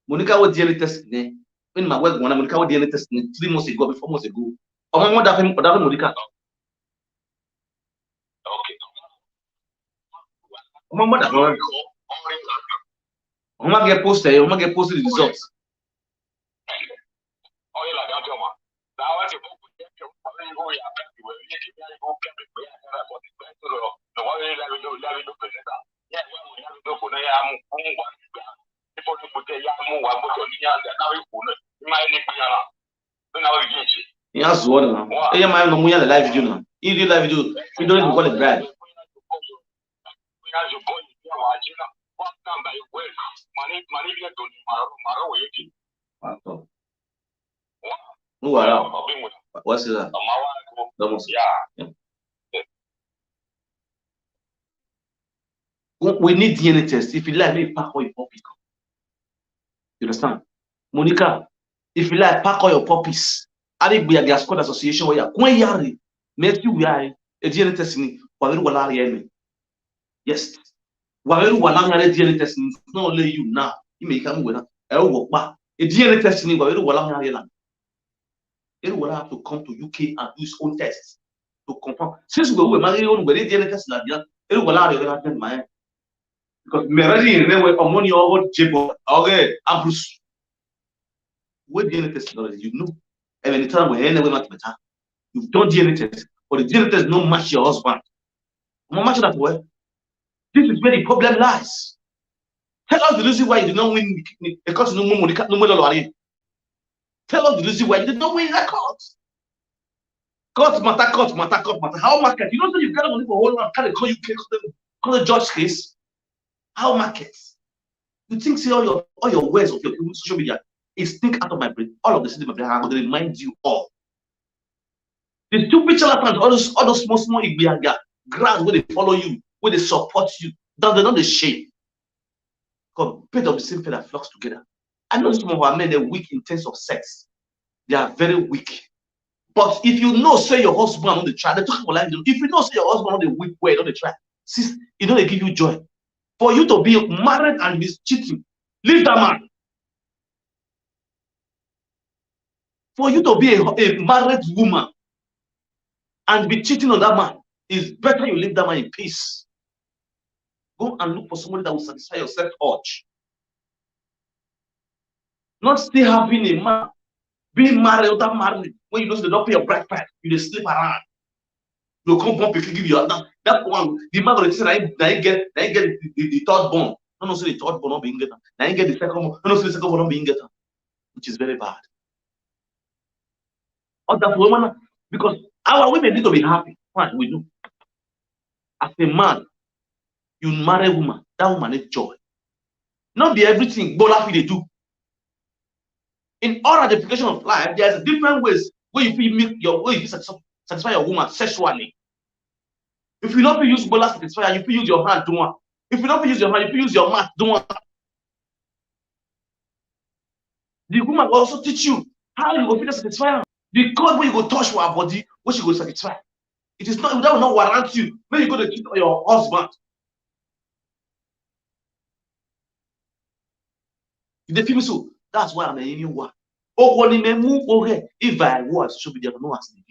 Monica was daily testing. When my work, Monica was daily testing 3 months ago, 4 months ago. Oh, my mother, Monica. Okay. My mother, I'm gonna get posted the results. Yes, what now? Hey, my no more live video now. You do live video, you don't even call it bad. What's that? Yeah. We need DNA test. If you like, maybe pack all your puppies. You understand? Monica, if you like, pack all your puppies. I think we are the squad association where you are. Make you we are a DNA testing. Yes. While you are DNA testing, not only you now, you may come with a DNA testing. While you will have to come to UK and do his own tests to confirm. Since we were married on where DNA test, it will allow you to my because Merari in there on money over Jboy. Okay, Bruce. What DNA test you know? And anytime we anyway not better. You've done DNA test, but the DNA test no match your husband. No match that way. This is where the problem lies. Tell us the reason why you did not win because no money, no money. Tell us the reason why you did not win that court. Court matter. How market? You don't know you got money for whole land. Can they call you call the judge case? How market? You think see all your words of your social media is think out of my brain. All of the system of my brain. I'm going to remind you all. The stupid charlatans, all those small igbiaga grass where they follow you, where they support you, that they're not the shame. Because bit of the same feather flocks together. I know some of our men are weak in terms of sex. They are very weak. But if you know, say your husband on the try, they talk about life. If you know, say your husband on the weak way, on the try, sis, you know they give you joy. For you to be married and be cheating, leave that man. For you to be a married woman and be cheating on that man, it's better you leave that man in peace. Go and look for somebody that will satisfy your self-urge. Not still having a man, being married or that married, when you know they don't pay your bride price, you just sleep around. You come bump, give you that one. The man will say, I get the third born. No, say the third born not being get. Now you get the second one. No, say the second born not being get. Which is very bad. Other women, because our women need to be happy. Fine, we do. As a man, you marry a woman, that woman is joy. Not be everything, but happy they do. In all ramifications of life, there's different ways where you feel satisfy your woman sexually. If you don't use bola satisfy, you use your hand do one. If you don't use your hand, you use your mouth do one. The woman will also teach you how you go feel satisfy her. The code where you go touch her body, what she go satisfy. It is not that will not warrant you when you go to cheat on your husband. If they feel so, that's why I'm a new one. Oh, when they move over, if I was, should be there no as the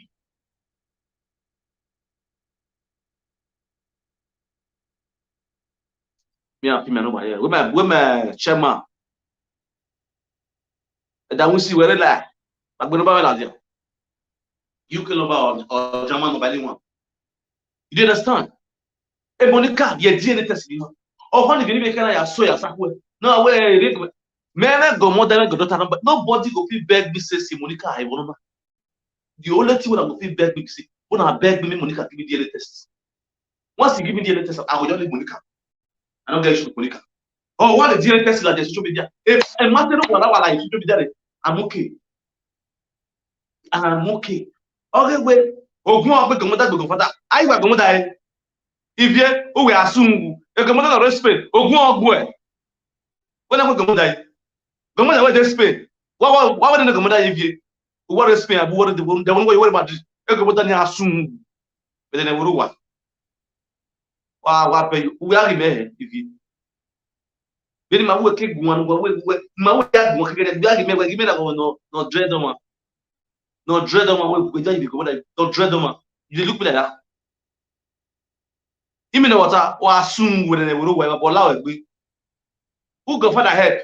me and female over here. Women, chairman. That we see where like. I'm going to buy that. UK over or German over anyone. You understand? Hey, Monica, you DNA test. Or when you make a so ya sakwe. No way. Men go more than go daughter, but nobody go feel beg me say Monica. I want to. The only thing I go feel beg me say, when I beg me Monica give me DNA test. Once you give me DNA test, I will just leave Monica. I don't get issue with Monica. Oh, what the DNA test like the social media? If a matter of what I like social media, I'm okay. I'm okay. Okay, wait. Ogun agbe gomoda gbe gonfada. Ayi gba gomoda e. Ivie o we asungu. E gomoda no respect. Ogun ogbo e. Wona gbe gomoda e. Gomoda we dey respect. Why would the commander if you what is Spain? What the one way you about it? Soon, but then I would what? What pay you? We are if you. Beni ma wo ke guan wo ma wo ya guan ke bi agi me give me that no dread on no dread on wo go just go that no dread on you dey look me like that imi na water wa assume we dey wo wa bola we gbe who go father head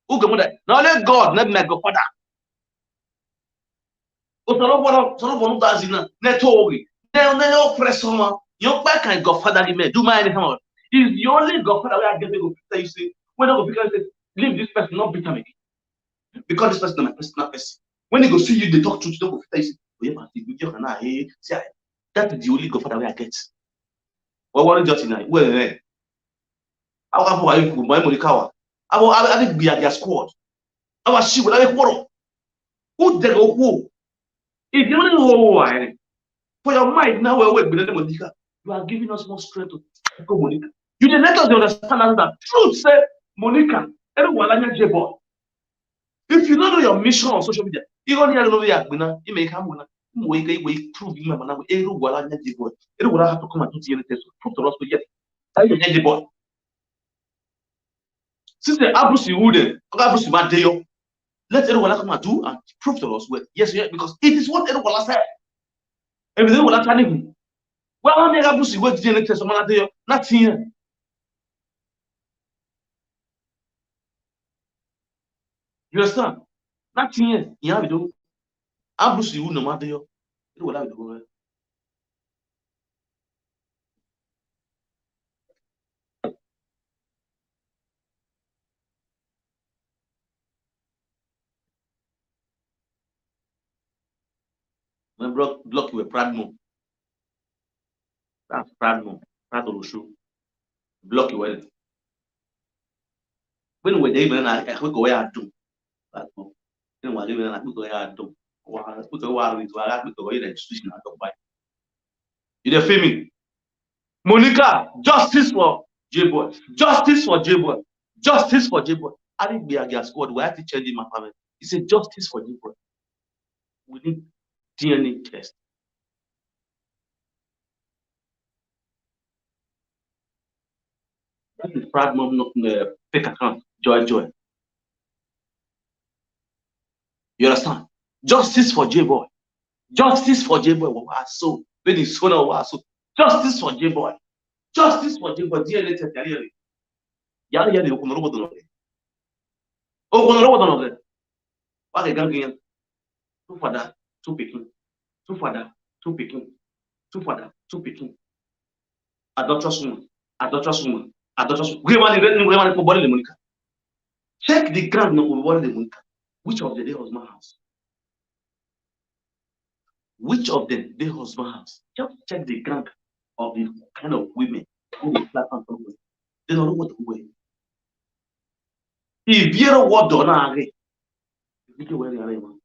who go mother na only God na me go father o soro bono da zina na togi na no press on ma your back can go father give me do my anything is the only God father we are getting go you say when go because leave this person not bitter me because this person is my personal person. When they go see you, they talk truth, they don't go face it. That is the only godfather we I get. What want just in well, how you my money cower? I think be at their squad. I was she will have a quarrel. Who they go who? If you don't know why, for your mind now, you are giving us more strength to go Monica. You didn't let us understand that truth say Monica, everyone like Jboy. If you don't know your mission on social media, you don't know you may come we prove you man. Everyone have to come and do the test. Prove to us to get. Jboy. Since the Abrus you would, Abrus Mateo, let everyone come and do and prove to us well. Yes, because it is what everyone said. Everything will not him. Well, only Abrus you would do the test of Mateo, not here. You understand? Not here. You have to do. Abrus you would no matter you. It will have to go. When block you a proud move. That's proud move. Proud of show. Block you well. When we dey even I quick away I do. That's all. When we dey even I quick away I do. Quick away with I quick away the institution I don't buy. You dey feel me? Monica, justice for Jboy. Justice for Jboy. Justice for Jboy. I think be a squad. We have to change my family. He said justice for Jboy. We need DNA test. That is proud mom not fake account. Joy. You understand? Justice for Jboy. Justice for Jboy. So when he's so now, so justice for Jboy. Justice for Jboy. DNA test. Yari okunoro bodo no. Okunoro bodo no. What the gang again? Two father, two picking. Two father, two picking. Two father, two picking. Adulterous woman. Adulterous woman. Adulterous woman. Check the ground no body the Monica. Which of the day husband house? Which of them they husband house? Just check the ground of the kind of women who will flat on somewhere. They don't know what to wear. If you know what do not agree, if you wear the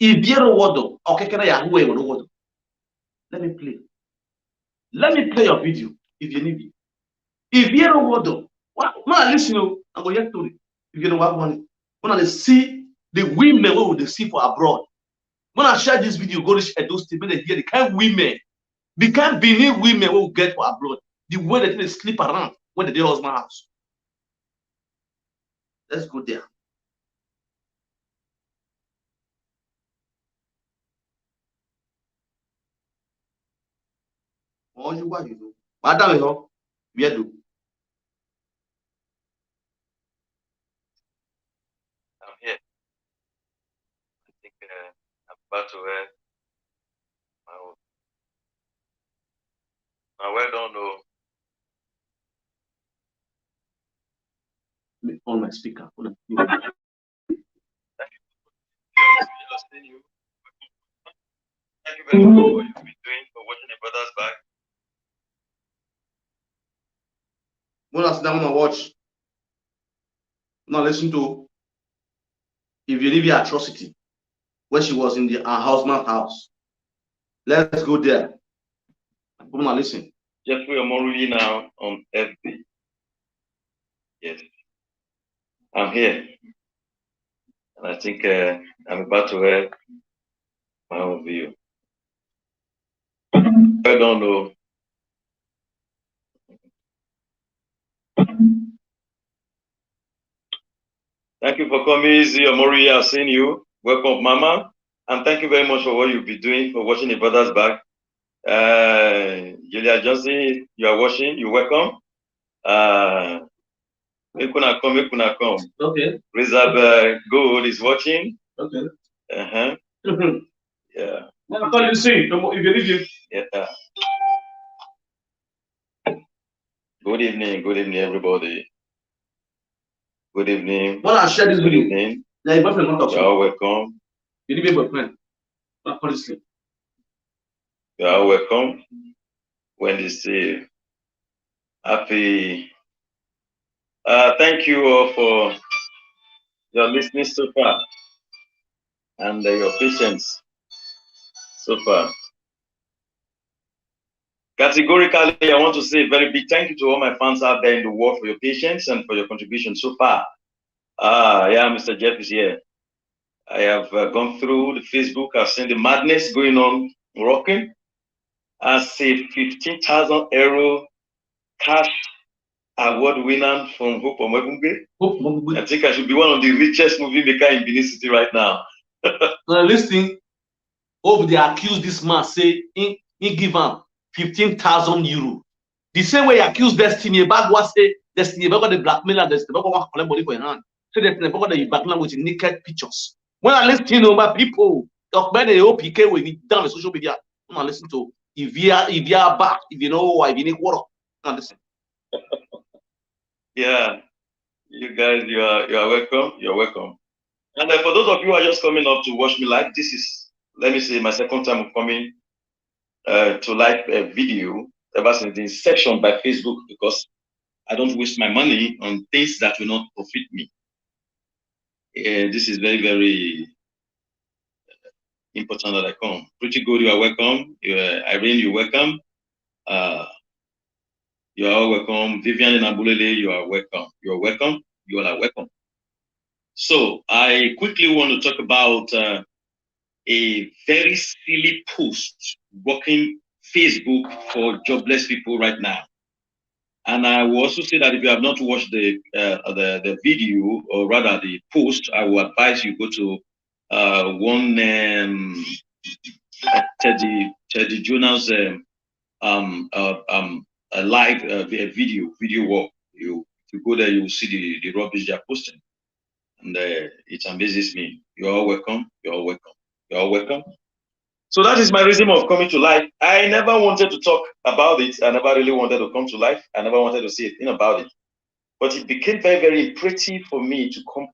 if you know what do, okay, can I have who what? Let me play. Let me play your video if you need it. If you know what do, man, listen, I'm going to tell you. If you know what money, when I see the women who they see for abroad. When I share this video, go to Edo State, when they hear the kind of women, the kind of Benin women who get for abroad, the way that they sleep around when they do husband house. Let's go there. Oh, you what you do? Madam, you do. I'm here. I think I'm about to wear my well done know. On my speaker. Thank you. Thank you very much for what you've been doing for watching the brothers back. When I sit down and watch, now listen to if you leave your atrocity when she was in her husband's house. Let's go there. Come on, listen. Jeffrey Omoruli now on FB. Yes. I'm here. And I think I'm about to wear my own view. I don't know. Thank you for coming, Izzy Omori. I've seen you. Welcome, Mama. And thank you very much for what you've been doing, for watching the brothers back. Julia Johnson, you are watching. You're welcome. Make una come. Okay. Reserve Gold is watching. Okay. Uh-huh. Yeah. I thought you see. If you leave you. Yeah. Good evening, everybody. Good evening. Well, I share this Good with you. evening. Yeah, your boyfriend not talk. You're all welcome. You need a boyfriend. Honestly. You're all welcome. When they say happy, thank you all for your listening so far and your patience so far. Categorically, I want to say a very big thank you to all my fans out there in the world for your patience and for your contribution so far. Yeah, Mr. Jeff is here. I have gone through the Facebook. I've seen the madness going on, rocking. I see 15,000 euro cash award winner from Hope Omebunge. I think I should be one of the richest movie maker in Benin City right now. Now listen, hope they accuse this man, say he give him 15,000 euro. The same way he accused Destiny about what say Destiny about the blackmailer, Destiny about what collect money for your hand. Say Destiny about the blackmailer with naked pictures. When I listen to about people talk about the OPK when he down the social media, I listen to if you are back, if you know why, if you need water. Listen. Yeah, you guys, you are welcome. You're welcome. And for those of you who are just coming up to watch me live, this is, let me say, my second time of coming to live a video ever since the inception by Facebook, because I don't waste my money on things that will not profit me. This is very, very important that I come. Pretty good, you are welcome. Irene, you're welcome. You are all welcome. Vivian and Abulele, you are welcome. You are welcome. You all are welcome. So I quickly want to talk about a very silly post working Facebook for jobless people right now. And I will also say that if you have not watched the video, or rather the post, I will advise you go to one Teddy Jonas a live video walk. If you go there, you will see the rubbish they are posting, and it amazes me. You're all welcome. You're all welcome. You're all welcome. So that is my reason of coming to life. I never wanted to talk about it. I never really wanted to come to life. I never wanted to say a thing about it. But it became very, very imperative for me to come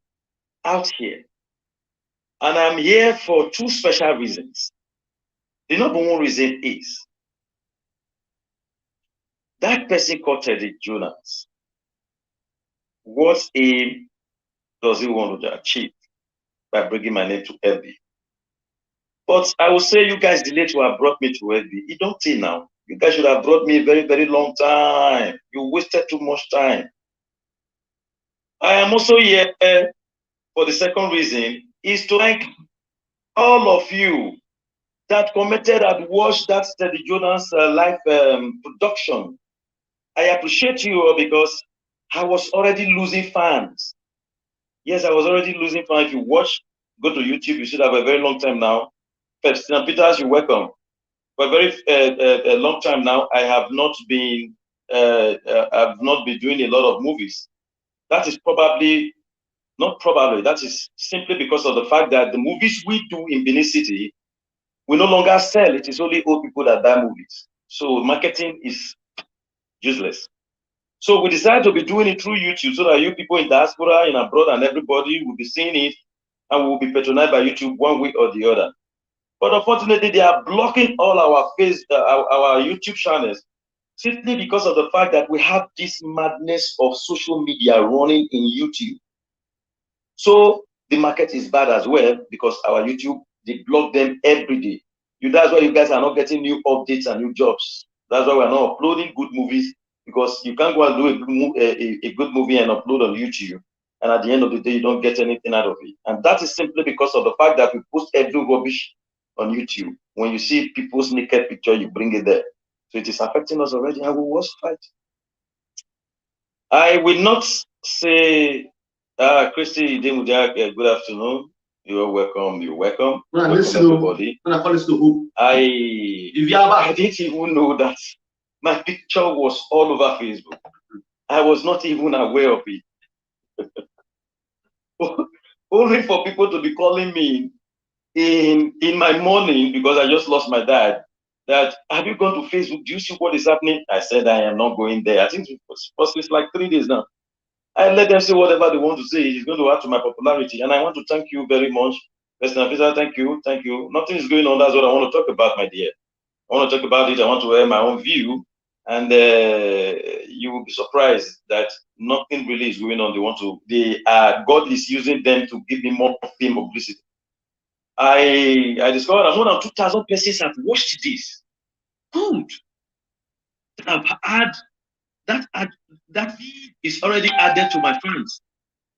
out here. And I'm here for two special reasons. The number one reason is that person called Teddy Jonas. What aim does he want to achieve by bringing my name to LB? But I will say you guys delayed to have brought me to LB. You don't think now. You guys should have brought me a very, very long time. You wasted too much time. I am also here for the second reason, is to thank all of you that commented and watched that Teddy Jonas live production. I appreciate you all because I was already losing fans. Yes, I was already losing fans. If you watch, go to YouTube, you should have a very long time now. St. Peters, you're welcome. For a very a long time now, I have not been doing a lot of movies. That is probably, not probably, that is simply because of the fact that the movies we do in Benin City, we no longer sell. It is only old people that buy movies. So marketing is useless. So we decided to be doing it through YouTube so that you people in diaspora, in abroad, and everybody will be seeing it and will be patronized by YouTube one way or the other. But unfortunately, they are blocking all our our YouTube channels simply because of the fact that we have this madness of social media running in YouTube. So the market is bad as well because our YouTube, they block them every day. That's why you guys are not getting new updates and new jobs. That's why we're not uploading good movies, because you can't go and do a good movie and upload on YouTube and at the end of the day, you don't get anything out of it. And that is simply because of the fact that we post every rubbish on YouTube. When you see people's naked picture, you bring it there. So it is affecting us already, and we must fight. I will not say, Christy, good afternoon. You're welcome. You're welcome. Welcome everybody. I didn't even know that my picture was all over Facebook. I was not even aware of it. Only for people to be calling me in my morning, because I just lost my dad, that, have you gone to Facebook? Do you see what is happening? I said, I am not going there. I think it's like 3 days now. I let them say whatever they want to say. It's going to add to my popularity. And I want to thank you very much. President Afisa, thank you. Thank you. Nothing is going on. That's what I want to talk about, my dear. I want to talk about it. I want to hear my own view. And you will be surprised that nothing really is going on. God is using them to give me more fame, publicity. I discovered that more than 2,000 persons have watched this. Good. I've had that is already added to my friends.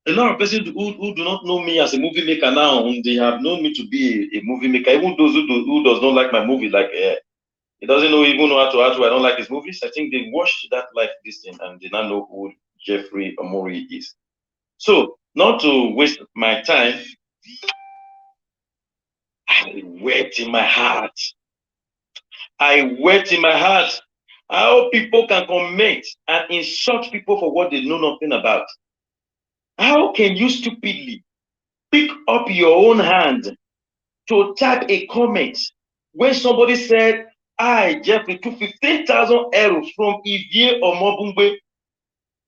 A lot of persons who do not know me as a movie maker now, they have known me to be a movie maker. Even those who does not like my movie, like he doesn't even know how to I don't like his movies. I think they watched that like this thing and they now know who Jeffrey Omori is. So, not to waste my time, I wept in my heart. How people can comment and insult people for what they know nothing about. How can you stupidly pick up your own hand to type a comment when somebody said, I, Jeffrey, took 15,000 euros from Ivie or Mobungwe?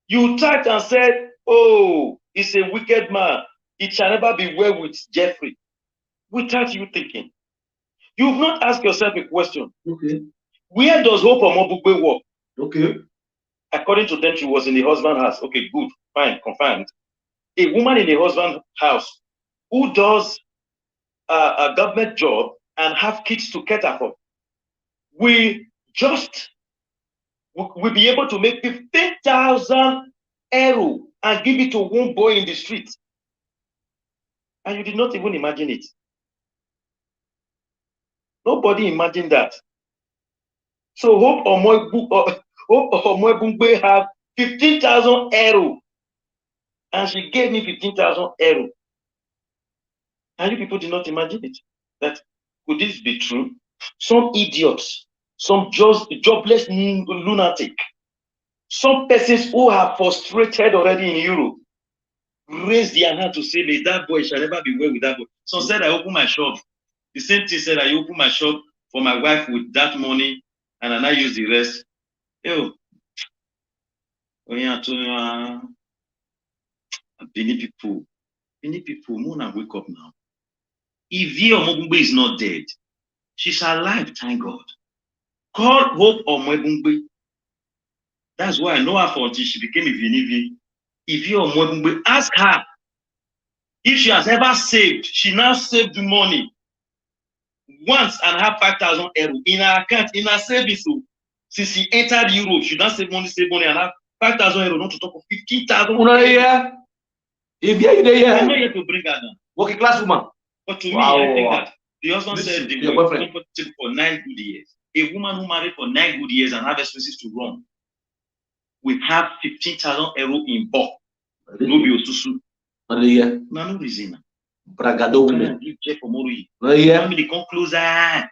You typed and said, oh, he's a wicked man. It shall never be well with Jeffrey. Without you thinking. You've not asked yourself a question. Okay. Where does Hope or Mobungwe work? Okay. According to them, she was in the husband's house. Okay, good, fine, confirmed. A woman in the husband's house who does a government job and have kids to cater for, will be able to make 15,000 euro and give it to one boy in the street. And you did not even imagine it. Nobody imagined that. So Hope Omwebungbe have 15,000 euro. And she gave me 15,000 euro. And you people did not imagine it. That could this be true? Some idiots, some jobless lunatic, some persons who are frustrated already in Europe, raise their hand to say, may that boy shall never be well with that boy. Some said, I open my shop. The same thing said, I open my shop for my wife with that money, and I now use the rest. Many people, Mona, wake up now. Ivie Omobungbe is not dead. She's alive, thank God. Call Hope Omobungbe. That's why I know her for until she became Ivie. Ivie Omobungbe, ask her if she has ever saved. She now saved the money once and have 5,000 euro in her account, in her savings. So since she entered Europe, she now save money, and have 5,000 euro, not to talk of 15,000. If you there, I'm not here to bring her down. Working class woman. But to me, I think that the husband said they were comfortable for 9 good years. A woman who married for 9 good years and have expenses to run, we have 15,000 euro in bulk. No be osusu. No reason. Bragado women. Family come closer.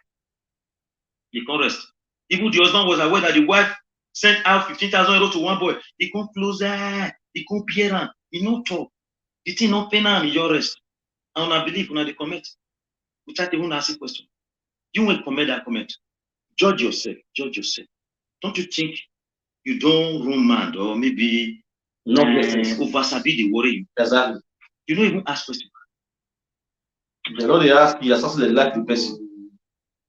He can't rest. Even the husband was aware that the wife sent out 15,000 euro to one boy. He come closer. He come peer. He no talk. The thing not pay now. He just rest. And I believe when they comment, without even asking question, you will comment that comment. Judge yourself. Judge yourself. Don't you think you don't run mad or maybe over sabi they worry you? Exactly. You don't even ask questions. They don't ask you assassinate the life of the person.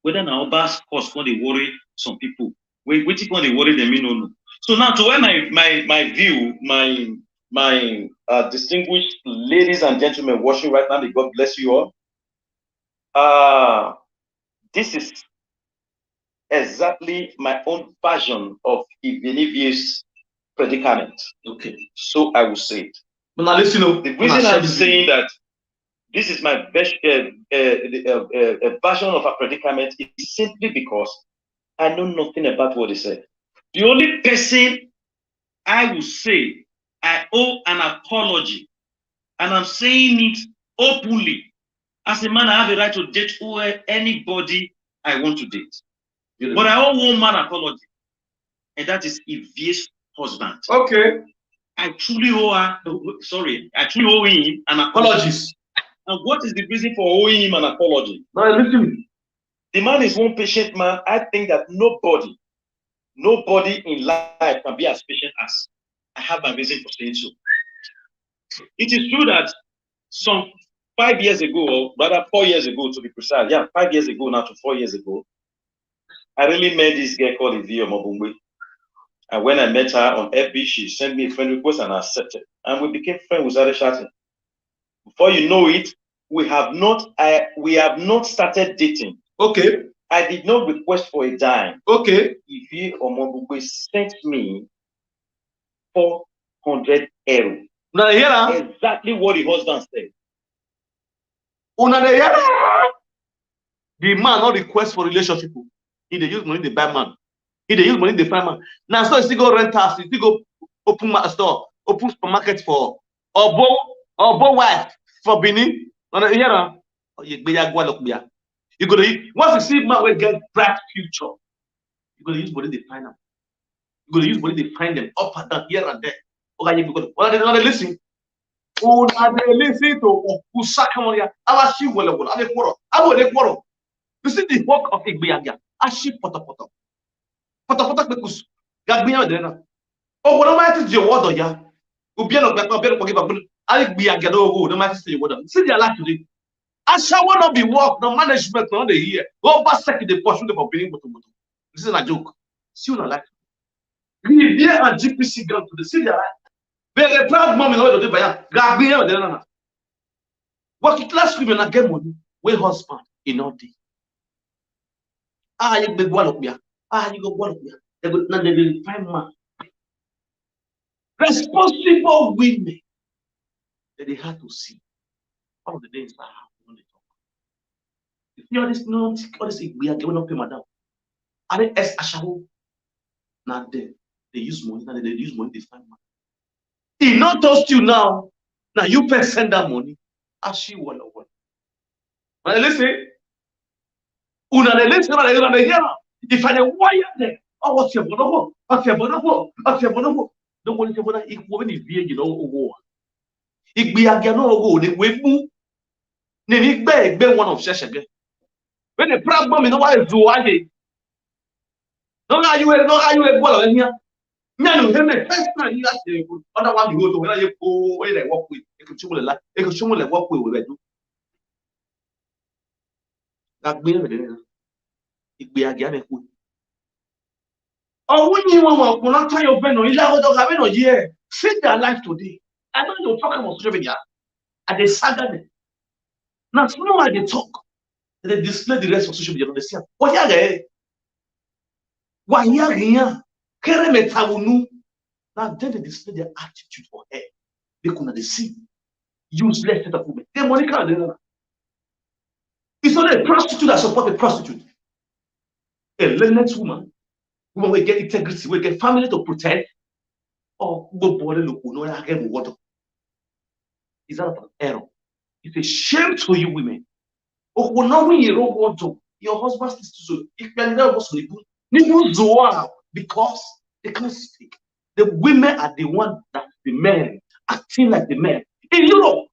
Whether now bas cause when they worry some people. Wait when they worry them, you know. So now to where my view, my distinguished ladies and gentlemen watching right now, may God bless you all. This is exactly my own version of Ivie's predicament. Okay. So I will say it. Now listen, the reason I'm saying that this is my best version of a predicament is simply because I know nothing about what he said. The only person I will say I owe an apology, and I'm saying it openly. As a man, I have a right to date anybody I want to date. But I owe one man apology, and that is Ivie's husband. Okay. I truly owe her, I truly owe him an apology. And what is the reason for owing him an apology? Now listen. The man is one patient man. I think that nobody in life can be as patient as I have my reason for saying so. It is true that some 5 years ago, or rather 4 years ago to be precise, 5 years ago now to 4 years ago, I really met this girl called Ivie Omobungwe. And when I met her on FB, she sent me a friend request and I accepted. And we became friends, we started chatting. Before you know it, we have not started dating. Okay. I did not request for a dime. Okay. Ivie Omobungwe sent me 400 euro. Now exactly what the husband said. The man not request for relationship. He they use money to buy man. He they use money to find man. Now so he still go rent house. He still go open my store, open supermarket for or wife for Benin. You go to once you see man will get bright future. You go to use money to find them. You go to use money to find them up and down here and there. Okay, you go. Well, they don't listen. Oh, they listen to Usakamonia. I was she well. I will quarrel. You see the work of Igbiaga. Ashi potopoto. Potopoto because Gabia dena. Oh, what am I to do? What ya? Ubiano Gabia forgive a good. I be a gado. No matter say what. See their life today. I shall not be work. No management on the year. Go back second the portion of being moto. This is a joke. See you not like. We here and GPC ground to the city. Very proud mom in order to buy Gabia dena. Working class women are get money. We husband in all day. You big one of me. You go one of me. They will find man. Responsible women that they had to see all the days that happen when they talk. If you all this we are giving up pay madam. And then as Ashawo, now they use money, now they use money to find man. He not toast you now. Now you pay send that money. As she will one. But listen. Una de listen, if I wire there, oh, what's your bonobo? What's your bonobo? What's your bonobo? Don't want to go if you know, war. If we are going to go, the way move, then beg one of session. When the problem is no why do I? No, are you a well here? No, the first time you ask the other one to go to where you go, where they walk with, they could show the walk with do. That being Igbiaga food. Oh, when you want to try your pen or you have no year, fit their life today. I don't know talk about social media. And they saga them. Now, you know why they talk. They display the rest of social media. They say, "Why are they? Why are they? Kere metawunu." Now, then they display their attitude for her. They couldn't see useless set of women. They money can't. It's not a prostitute that support a prostitute. A learned woman will get integrity, will get family to protect, or go body look no again water. Is that an error? It's a shame to you women. Oh, now when you don't want to, your husband is to if you are never because they can't speak. The women are the one that the men acting like the men. In Europe,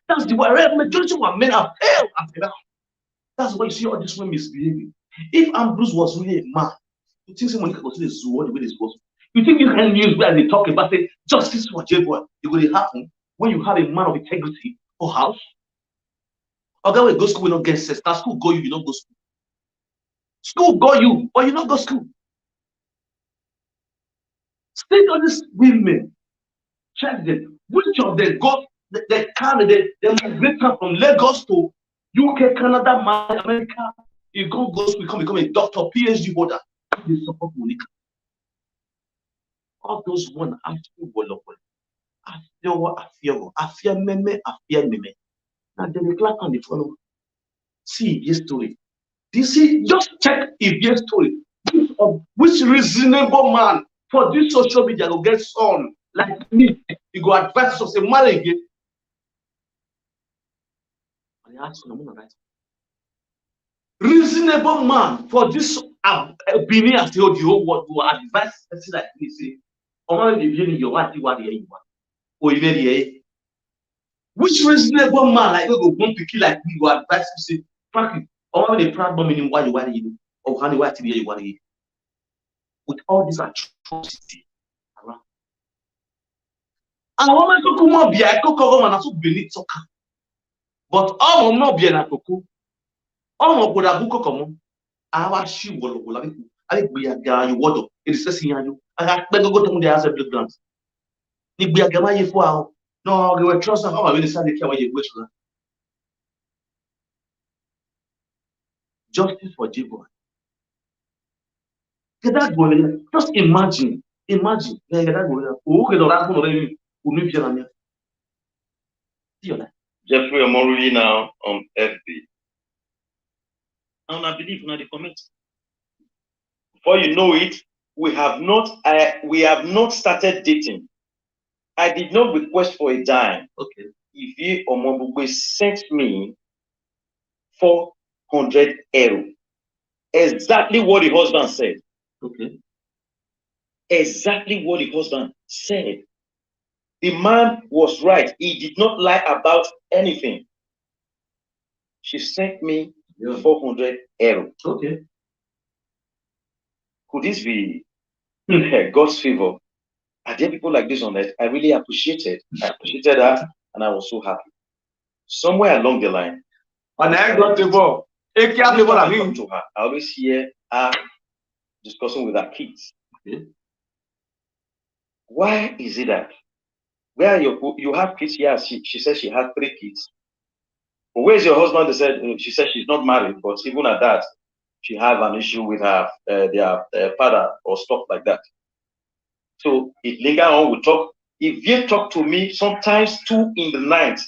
that's the way majority of men are failed after that. That's why you see all these women misbehaving. If Ambrose was really a man, you think someone can consider Zuo the way this was? You think you can use where they talk about say justice for Jboy? It will happen when you have a man of integrity or house. Or that way go school, we don't get sense. Now school go you, you don't go school. School go you, or you don't go school. State all these women, check them. Which of them got the candidate, they migrate from Lagos to UK, Canada, America. You go school, you become a doctor, PhD holder. They support Monica. All those one actually well. afia meme. Now the clap and the follow. See this story. You see, just check if your story. Which reasonable man for this social media will get son like me? You go advise us say marry again. I ask you, I'm gonna write. Reasonable man for this being as the whole world will advise person like me say, "Oh, if you need your wife, you want you want, or you need which reasonable man like you go born picky like me go advise you say, frankly, all the proud mom in why you want you or how you want to be you want to with all this atrocity around. And woman cook more be I cook over man so beneath soccer. But all not be na cook. All go da buko komo. Awa shi wolo wolo abi gbe aga you wodo. It is saying you. Aga pe go to the answer blood grant. Ni gbe aga ma ye fo a. No, we were trust how we decide care when you go to. Justice for Jboy. Get that boy. Just imagine. Get that boy. Who get on that one who live here and Jeffrey, I'm already now on FB. And I believe in the comments. Before you know it, we have not started dating. I did not request for a dime. Okay. If you Omobugwe sent me 400 euro. Exactly what the husband said. Okay. Exactly what the husband said. The man was right. He did not lie about anything. She sent me 400 euro. Okay. Could this be God's favor? Are there people like this on earth? I really appreciated. I appreciated her, and I was so happy. Somewhere along the line, I got the ball. I talk to her. I always hear her discussing with her kids. Okay. Why is it that where you have kids? Yeah, she said she had 3 kids. But where's your husband? They said she said she's not married, but even at that, she have an issue with her their father or stuff like that. So it linger on. We talk. If you talk to me, sometimes 2 in the night,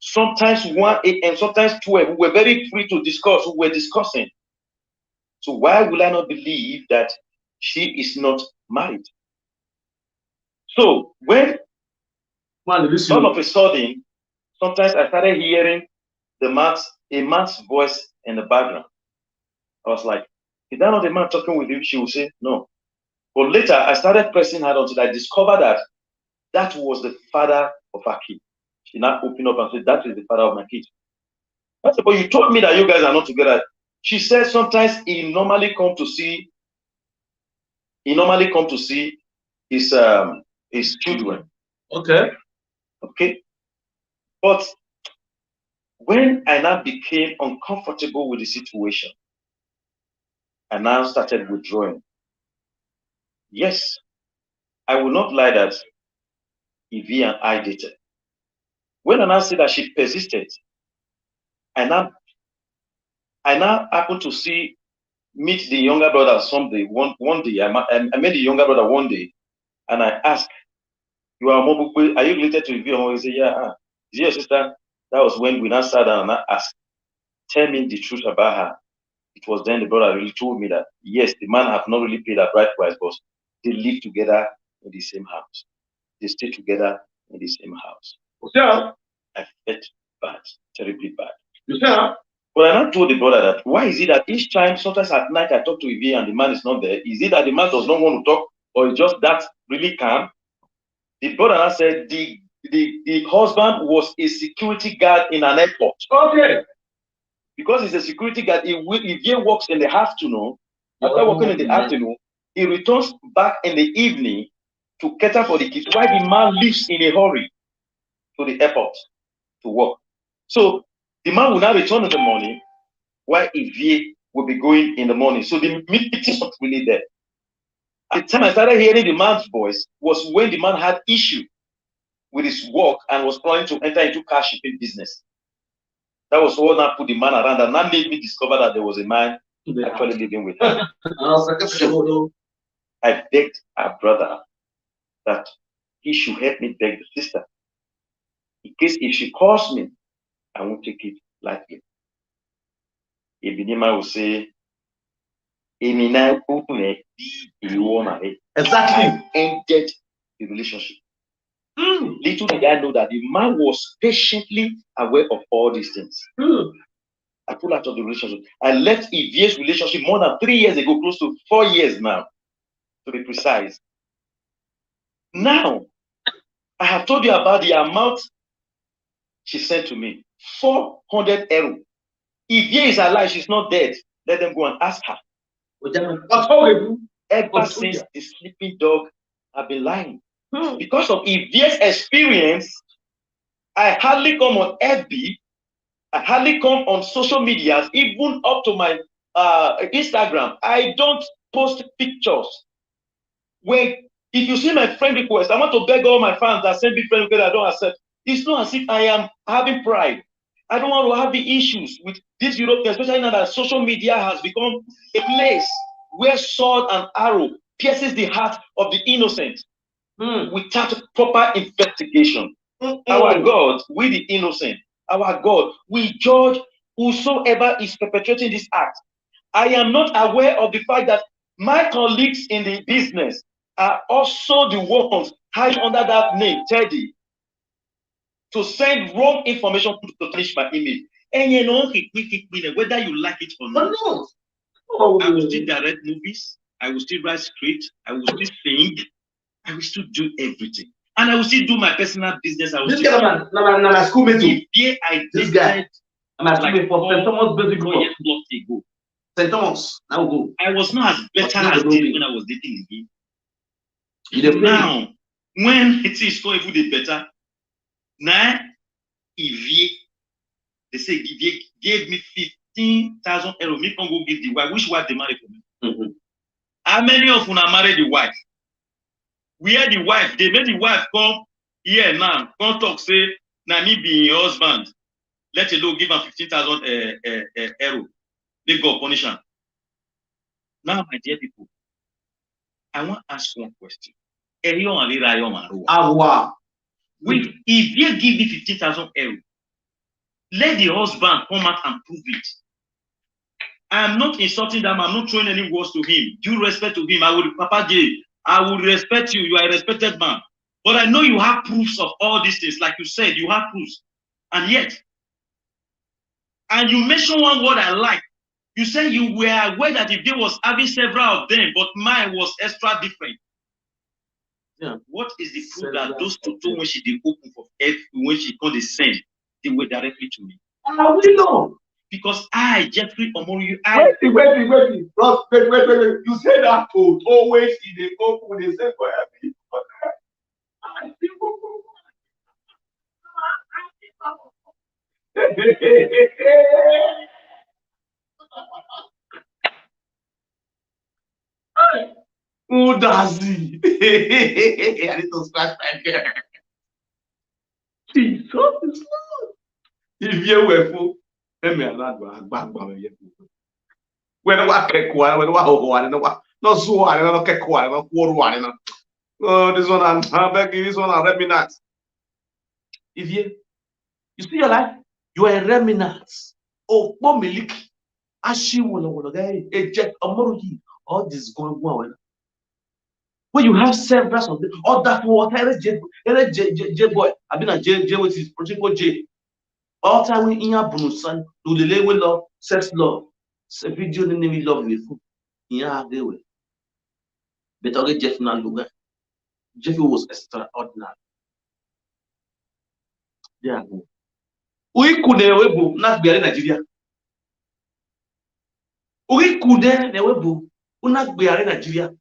sometimes 1 a.m., sometimes 12. We were very free to discuss. We were discussing. So why will I not believe that she is not married? So when all of a sudden, sometimes I started hearing a man's voice in the background. I was like, is that not the man talking with you? She would say, no. But later, I started pressing her until I discovered that that was the father of her kid. She now opened up and said, that is the father of my kid. I said, but you told me that you guys are not together. She said sometimes he normally come to see his children. Okay. Okay. But when I now became uncomfortable with the situation, I now started withdrawing. Yes, I will not lie that Evie and I dated. When I now see that she persisted, I now happened to meet the younger brother someday. One day, I met the younger brother one day, and I asked, "You are Mobukwe? Are you related to Evie?" He said, "Yeah." Is your sister? That was when we now sat down and I asked, "Tell me the truth about her." It was then the brother really told me that yes, the man have not really paid a bride price, but they live together in the same house. They stay together in the same house. Yeah. I felt bad, terribly bad. Yeah. But I now told the brother that why is it that each time, sometimes at night, I talk to Evie and the man is not there? Is it that the man does not want to talk, or is just that really calm? The brother now said the husband was a security guard in an airport. Okay. Because he's a security guard, if he works in the afternoon, after working in the afternoon, he returns back in the evening to cater for the kids, while the man leaves in a hurry to the airport to work. So the man will now return in the morning, while Evie will be going in the morning. So the meeting is not really there. At the time I started hearing the man's voice was when the man had issue with his work and was planning to enter into car shipping business. That was what now put the man around, and that made me discover that there was a man actually living with her. So, I I begged our brother that he should help me beg the sister. In case if she calls me, I won't take it lightly. Ebinima will say, Exactly. I ended the relationship. Little did I know that the man was patiently aware of all these things. I pulled out of the relationship. I left Evie's relationship more than 3 years ago, close to 4 years now, to be precise. Now, I have told you about the amount she sent to me. 400 euro. Evie is alive, she's not dead. Let them go and ask her. Ever since the sleeping dog have been lying. Because of Evie's experience, I hardly come on FB. I hardly come on social media, even up to my Instagram. I don't post pictures. When if you see my friend request, I want to beg all my fans that send me friend request I don't accept. It's not as if I am having pride. I don't want to have the issues with this European, especially now that social media has become a place where sword and arrow pierces the heart of the innocent without proper investigation. Our God, we the innocent, our God, we judge whosoever is perpetrating this act. I am not aware of the fact that my colleagues in the business are also the ones hiding under that name, Teddy, to send wrong information to tarnish my image. And you know, whether you like it or not, I will still direct movies, I will still write scripts, I will still sing, I will still do everything. And I will still do my personal business. I will This still guy, my schoolmate. This guy, my schoolmate for St. Thomas Basic 4 years plus ago. St. Thomas, now go. I was not as better as this when I was dating him. Now, when it is not even the better, now Evie, they say Evie gave me 15,000 euro. Me can go give the wife. Which wife they marry for me? How many of you are married the wife? Where the wife, they made the wife come here now, come talk, say, na me be your husband. Let alone give her 15,000 euro. They go punish her. Now, my dear people, I want to ask one question. If you give me 15,000 euro, let the husband come out and prove it. I am not insulting them. I'm not throwing any words to him. Due respect to him, I will, Papa J, I will respect you. You are a respected man. But I know you have proofs of all these things. Like you said, you have proofs. And yet, and you mentioned one word I like. You said you were aware that if there was having several of them, but mine was extra different. Yeah. What is the proof that those two when she did open for when she called the send, they were directly to me? How will you know? Because I, Jeffrey Omori, wait. You say that code always in the open, they say for every. Who does he? I need to scratch my hair. Jesus is Lord. If you were full, let me allow back by you. When I walk a quarter, when I walk, no so I don't get quiet, no poor one. Oh, this one I'm begging, this one I'm remnant. If you see your life, you are a remnant. Oh, Momilik, Ashi will guy, a jet, a morugi, all this going on. When you have several of them, all that water, Jboy, I've been a J with his project J. All time we in your bonusan, do the label love, sex love, video the name love with food. Yeah, they will. But already Jeff Naluga. Jeffy was extraordinary. Yeah. We could not be in Nigeria. We could not be in Nigeria.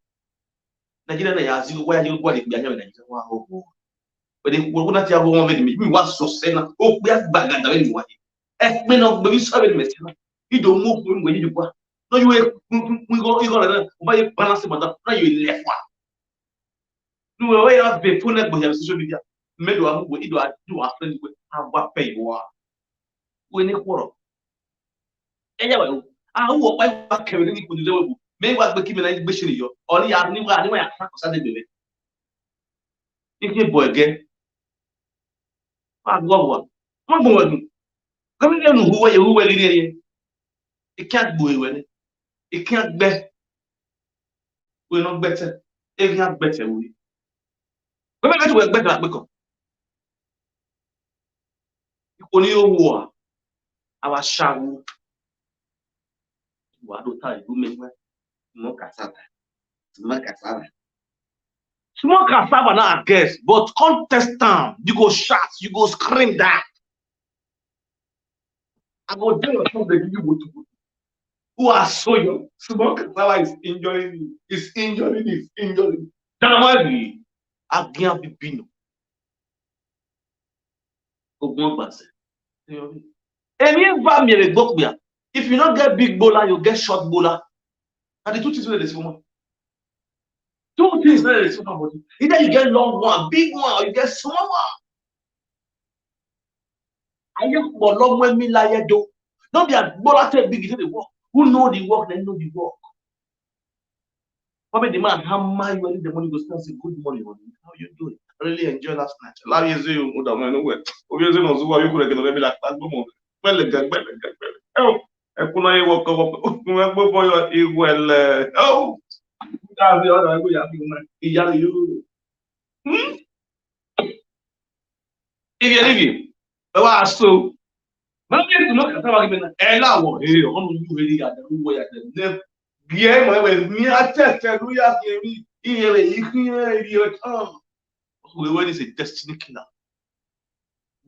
Nigeria has you where you got it behind Nigeria. But they will not have one with me. We want so sena. Oh, we have bag and anyway. Men of baby serving message. You don't move when you go. No, you go buy a balance, but now you left one. No way out be phone but you social media. Made one go do a friend with have pay you are. When you quarrel. Anyway, I will buy back Kevin with the level. May what be keeping like bishing you. Only I knew I attack or something. Ike boy again. What? What boy? Come here, who are you? It can't boy when it can't be. We're not better. It can't better. We. Come on, let's work better. Because only you war. Our shadow. What do I do? Me no cassava. No cassava. Small cassava now, I guess, but contestant, you go shout, you go scream that. I go tell something you go to. Who are so young? Small cassava is injuring you. It's injuring you. It's injuring you. Damari, I can't be pino. If you not get big bowler, you get short bowler. And the two things where this woman. Two things where this woman. Either you get long one, big one, or you get small one. I am for long when me lie do. Not be a bowler take big into the work. Who know the work, then know the work. Probably the man hammer you when the money goes down, say good morning, honey. How you doing? I really enjoy last night. Love you, see you. Obviously, no, so you could have been like that. Oh, I could not walk up. Well, oh, that's the other way. You. If you, so. But you look at how even Ella was here on you really at the way at the yeah, my me I test we are here. You come. We is a destiny killer.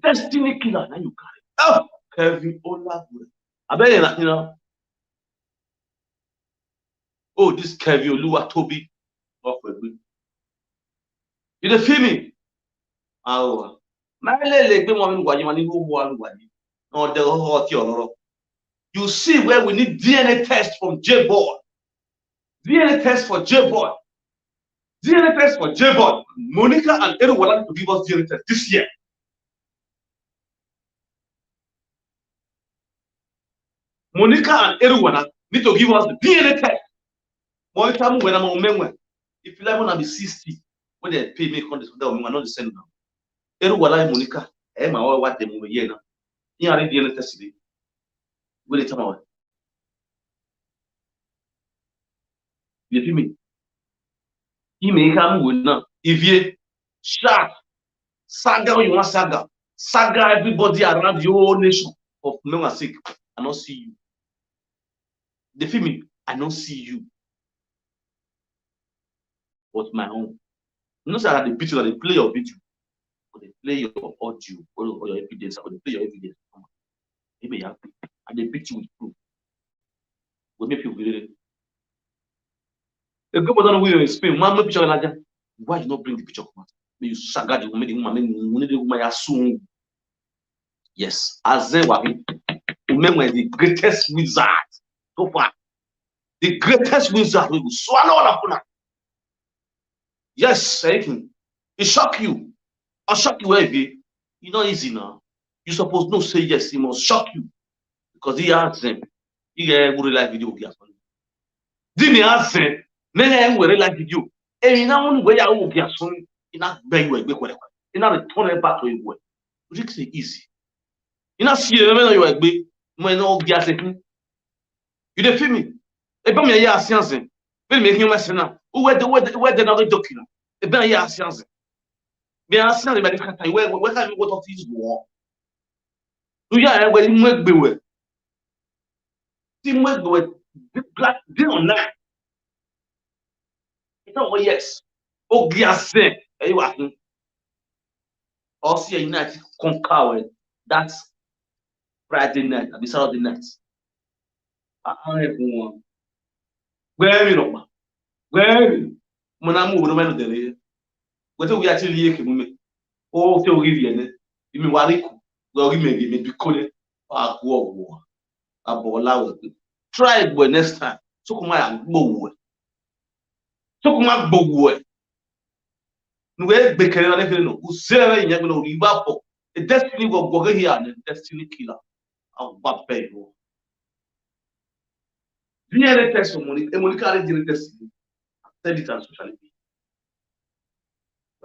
Destiny killer. Now you carry. Oh, Kevin Ola. I bet you know. Oh, this Kevin Olua Toby. You the feel me? Oh, my leg, the woman who or the hot you see where we need DNA test from Jboy. DNA test for Jboy. DNA test for Jboy. Monica and everyone like to give us DNA test this year. Monica and everyone need to give us the DNA test. Monica, when I'm on memory, if you like want to be 60, when they pay me on this, we are not the same now. Everyone like Monica, my what they move here now. Here are the DNA test today. When they tell me, you feel me? He may come with now. If you sharp, saga, you want saga, saga everybody around the whole nation of no sick. I don't see you. They feel me? I don't see you. But my own. You know, say they beat you, they play your video, or they play your audio, or your evidence, or they play your evidence. Maybe you happy. And they beat you with proof. What make you feel it? If people don't know where you Spain, man, no picture like that. Why you not bring the picture? You saga the woman, assume. Yes, as they were the greatest wizard so far. The greatest wizard will swallow all of them. Yes, Satan. It shock you. I'll shock you heavy. You know easy now. You supposed no say yes, he must shock you. Because he asked them. He would like video. Didn't he ask them? Men will like video. And you know where I will get soon. In that bang way, in that return it back to him. You say easy. You know see you when you are big when all get second. You dey feel me? Ebe me ya science. When me human sense who where the another document. Ebe ya science. Me ya science be different time where can you go to this war? You ya where you make be where. See make be black day on night. It's not yes. Oh giase you are or see a united conquer that's Friday night, I be Saturday night. Where you know, where when I move no there. What we actually hear me. Oh, so give you me wariku. Go give me bikole. Go. Abola. Try it next time. So come and go. So come and go. No way be kere na no. Usere nya no riba po. The destiny will go here and the destiny killer. I'll bape you. DNA test for money. Monica DNA test. Said it on social media.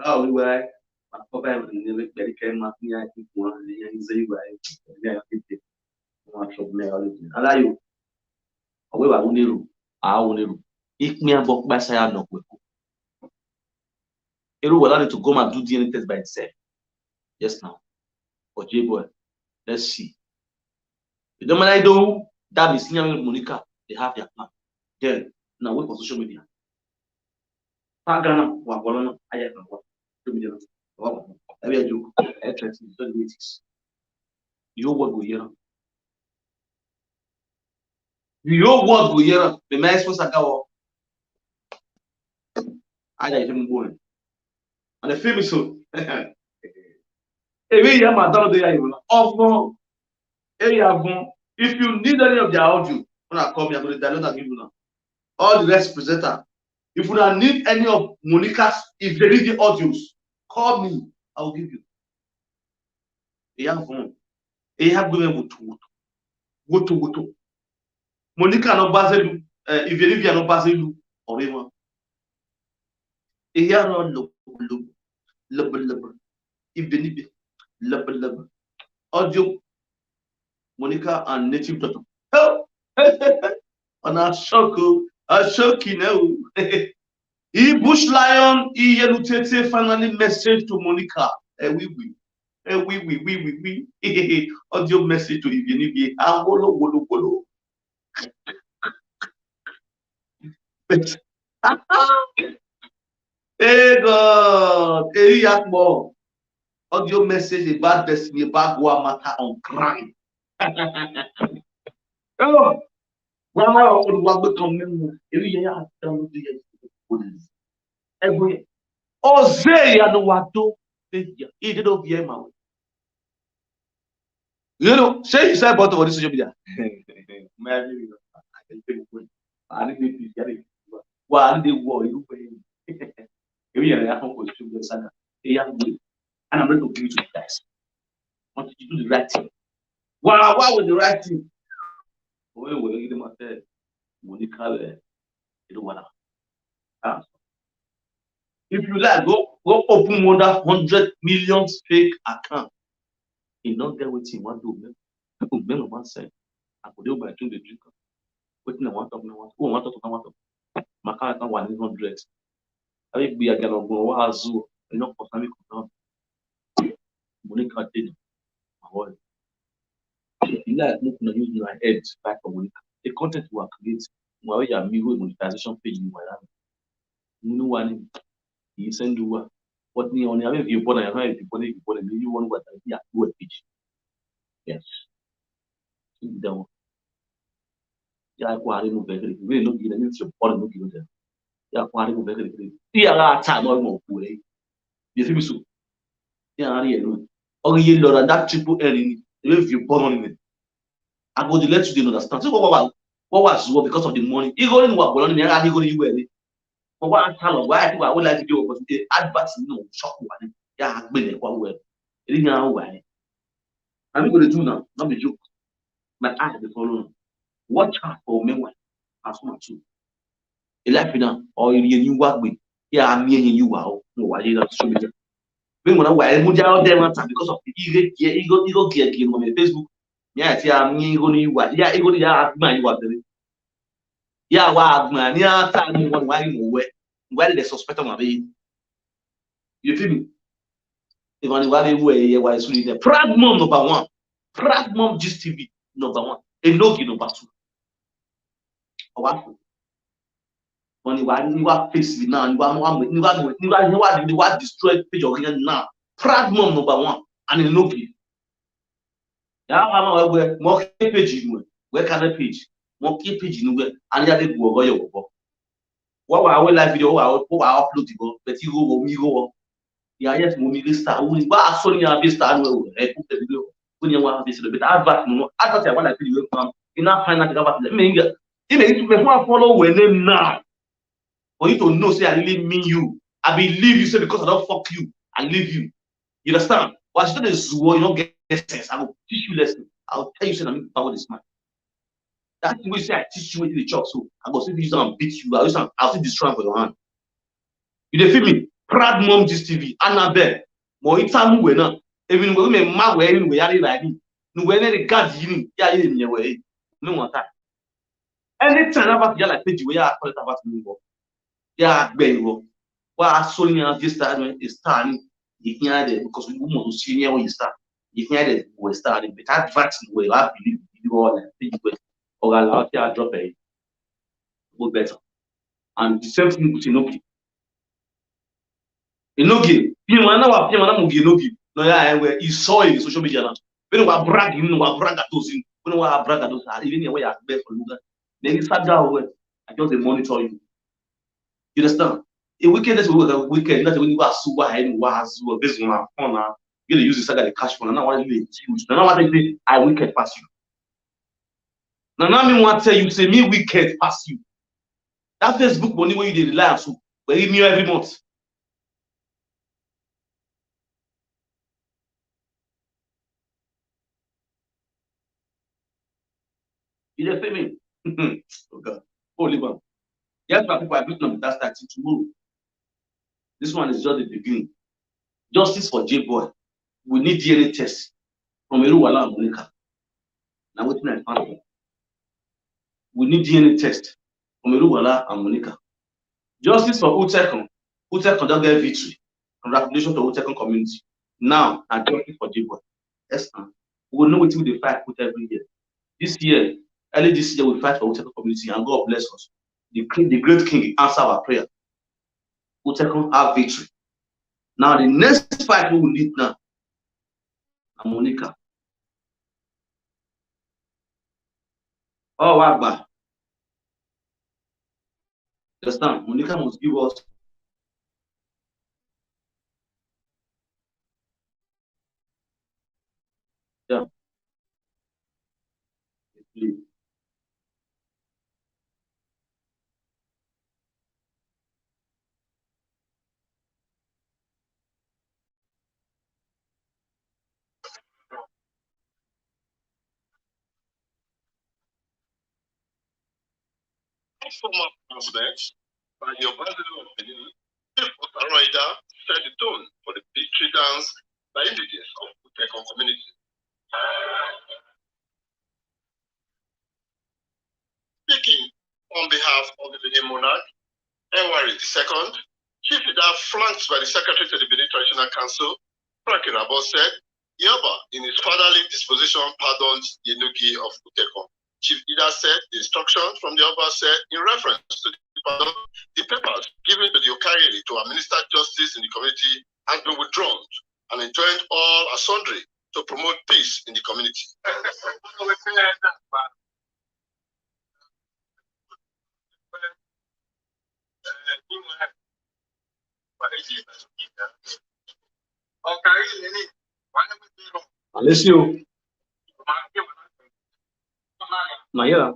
Oh, we were Need to go and do DNA test by itself. Yes, now. But Jboy, let's see. The moment I do that is Monica, they have their plan. Then now wait for social media. Pagana, Wakolona, I have no media. Every joke, your word go here. Your word go here. The man is supposed to go. I didn't born. And the famous so. If you need any of their audio, when I come here, I'm going to download and give you now. All the rest presenter. If you don't need any of Monica's, if they need the audios, call me. I will give you. You have phone. You have women go to. Monica no baselu. If you leave, you no baselu. Or even. You have no lub. If they need lub. Audio. Monica and native daughter. Oh, on a shock, you know. He bush lion, he yellow finally message to Monica. We. Audio message to Ivy. Wolo. Hey God, hey Yakbo. Audio message about destiny, about matter on crime. Oh, Grandma would work with them. Every year, I don't do it. Every Ozea no wato. He did not hear my. You know, say you said about what is social media. Maybe I didn't get it. Why did they war you pay? Every year, I have to Sana. And I'm ready to give you to the guys. I want you to do the right thing. Wow, why was the right thing? Well, we'll get them out there. Monica, you know what? If you like, go open more than 100 million fake account. You don't get what you want to do. Men on one side, I could do by doing the drink. Waiting, I want to know what. My car account 100. I will be a girl of go zoo. You know, for family come down. Monica did. You like looking at using my head back for Monica. The content you are creating, why you are monetization page you are having. No one you send you what me on have you put on you want what I do a page. Yes. Down. Yeah, I remove very really look in the your body look in there. Yeah, I remove very. Yeah, time or more way. You see me so. Yeah, I know. Or you know that triple L if you born on it. I go to let you understand. So what was because of the money? You go in what on me, I go to you. For one time, why I would like to do was the advert no shock one. Yeah, I've been quite well. It is now why. I'm going to do now, not be joke. My eyes the following. Watch out for me as much too. A life now, or you work with. Yeah, I'm me and you wow. No, why you not show me. When I moved out there one time because of the ego gear game on Facebook. Yeah, see, I'm me going to what? Yeah, ego, yeah, man, you are there. Yeah, wow, man, yeah, tell me what why you know where they suspect of me. You feel me? If anybody way why is really the proud mom number one, proud mom Gist TV number one, Enogi number two. What? When you are facing now, you are destroyed page of now. Proud mom number one, and Enogi. Yeah, I'm aware more page where can I page? More page in where and you did go your work. What our live video, I upload it, but you go. Yeah, yes, mommy, this star. We are so near this star. I put the video. When you want this, but advert, advert, I want to video from. Enough find out about. Even follow when name now. For you to know, say I really mean you. I believe you say because I don't fuck you, I leave you. You understand? Well, I is you don't get sense. I will teach you lesson. I'll tell you, say I'm power this man. That's the way say I teach you in the church. So I go say you and beat you. I'll still destroy for your hand. You dey feel me? Proud mom Gist TV, Annabelle, Mo itamu we na. Even we me ma we we yari like no we na guard yin ya ye me we. No want that. Anytime about ya like page we ya call it about me go. Ya gbe wo. Wa so ni an this time is time if you had because we want to see where you start. If you had we start but advert we have believe you all page we or allow ya drop a go better. And the same thing with Inoki. Inoki, Pimana Mugi Inoki. No, yeah, where he saw it in social media now. When we brag him, we brag at those, when we brag at those, even when you are there for Luga, then he sat down where I just monitor you. You understand? A wickedness will a wicked, not when you are super high and was this one on you use the saga the cash for now. What you use now? What I say, I wicked pass you. Now, me want to tell you, say me wicked pass you. That Facebook money where you rely on, so where you me every month. You just say me. Oh God. Holy man. Yes, my people are beating on that starting tomorrow. This one is just the beginning. Justice for Jboy. We need DNA test from Eruwala and Monica. Now waiting I found. We need DNA test from Eruwala and Monica. Justice for Utekon. Utekon don't get victory. Congratulations to Utekon community. Now, and justice for Jboy. Yes, we will know what they fight with every year. This year, early this year, we fight for Utekon community, and God bless us. The great king answer our prayer. Utekon have victory. Now, the next fight we will need now, and Monica. Oh, Wagba. Understand? Monica must give us. Yeah. Please. Former announcement by the ambassador of Benin, Chief Rider set the tone for the victory dance by indigenous of Utekon community. Speaking on behalf of the Benin monarch, Enwari II, Chief leader flanked by the Secretary to the Benin Traditional Council, Frank Irabo said, Yoba, in his fatherly disposition, pardoned Yenugi of Utekon. Chief leader said the instructions from the Oba said, in reference to the papers given to the Okariri to administer justice in the community has been withdrawn and enjoined all as sundry to promote peace in the community. Alessio. Mayera.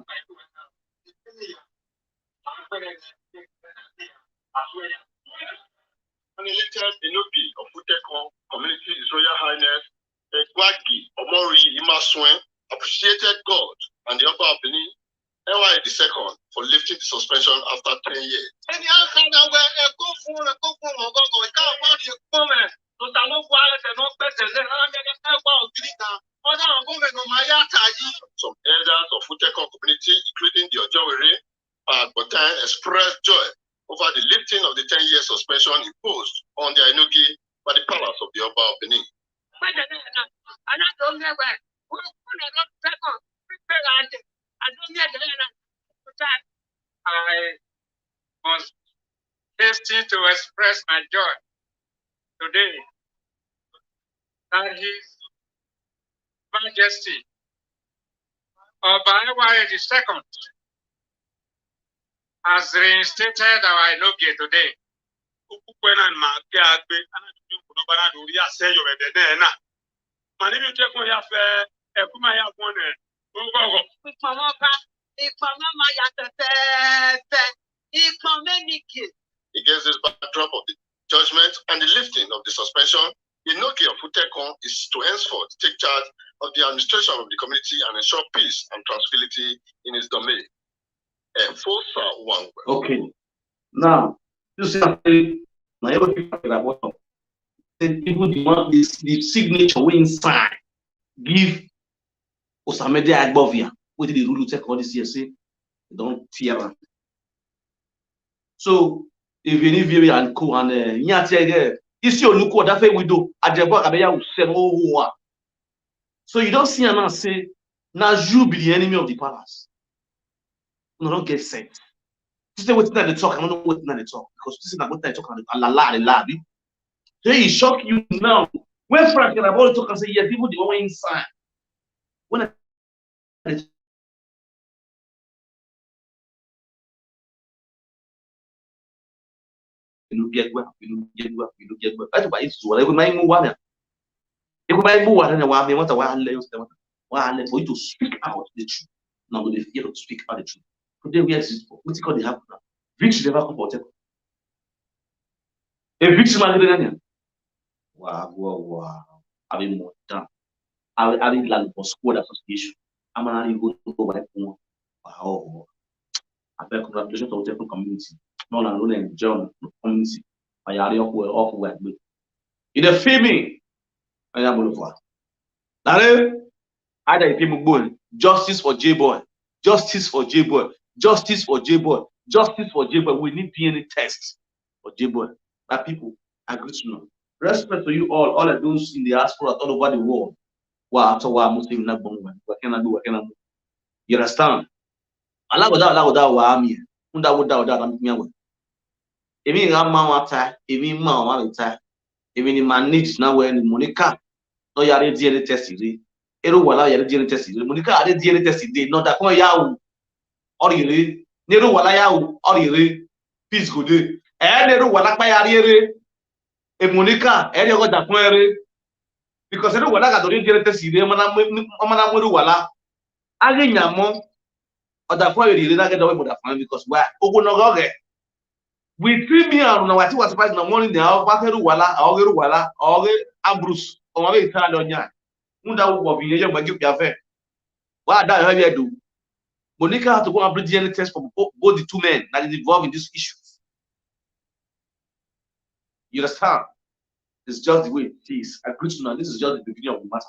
Unelected Inobi of Utekon community, His Royal Highness Egwagi Omori Imaswen appreciated God and the Oba of Benin, Enwari II, for lifting the suspension after 10 years. Some elders of Utekon community, including the Ojawere, Botan, expressed joy over the lifting of the 10-year suspension imposed on the Ainogi by the palace of the Oba of Benin. I must hasten to express my joy today that His Majesty Oba Enwari II has reinstated our Inogi today. Against this backdrop of the judgment and the lifting of the suspension, the Inogi of Utekon is to henceforth take charge of the administration of the community and ensure peace and tranquility in its domain. Okay. Now, you see, even the signature we inside give Osamede Agbovia, with the rule take all this year say don't tear. So if you need and co and nyati isi oluko that fe widow adebo abeya usem oh. So you don't see and now say now you be the enemy of the palace. No, don't get sense. This is what they talk. I don't know what they talk because this is not what they talk about. So he shock you now. When Frank and about talk and say yes, people the one inside. When you get well, you get well. That's why it's what I would make one. If I move one and one, what I want for you to speak out the truth. Now with the fear to speak out the truth. Today we exist for what's it called the happen now. Victory never come for a victory man. Wow. I mean more done. I mean land for squad association. I'm an go to go by one. Wow. I feel congratulations to the community. No, no, no, John community. I are off work. You the feel me? I am over. Now, I think boy. Justice for Jboy. Justice for Jboy. Justice for Jboy. Justice for Jboy. We need DNA tests for Jboy. That people agree to know. Respect to you all of those in the diaspora all over the world. Wow, after wow, Muslim not bomb. What can I do? What can I do? You understand? Allah without wa me. Without I'm me. Even Ramawata, even Mawata, even in manage now when Monica, no yare DNA test today. Ero wala yare DNA test today. Monica are DNA test today. Not that point yaw or you Nero wala yaw or you peace good day. Nero wala pa yare e Monica ere go that point because Nero wala ga do DNA test today. Mana mweru wala. Age nyamo or that point you na get away with that because why? Ogo no go get. We 3 million na wati was fight na morning dey how bakeru wala or Ambrose o ma be tell on yan munda wo bi ye gbagi pia fe wa da how you do Monica had to go and bring DNA test for both the two men that is involved in this issue. You understand? It's just the way it is. I agree to now. This is just the beginning of the matter.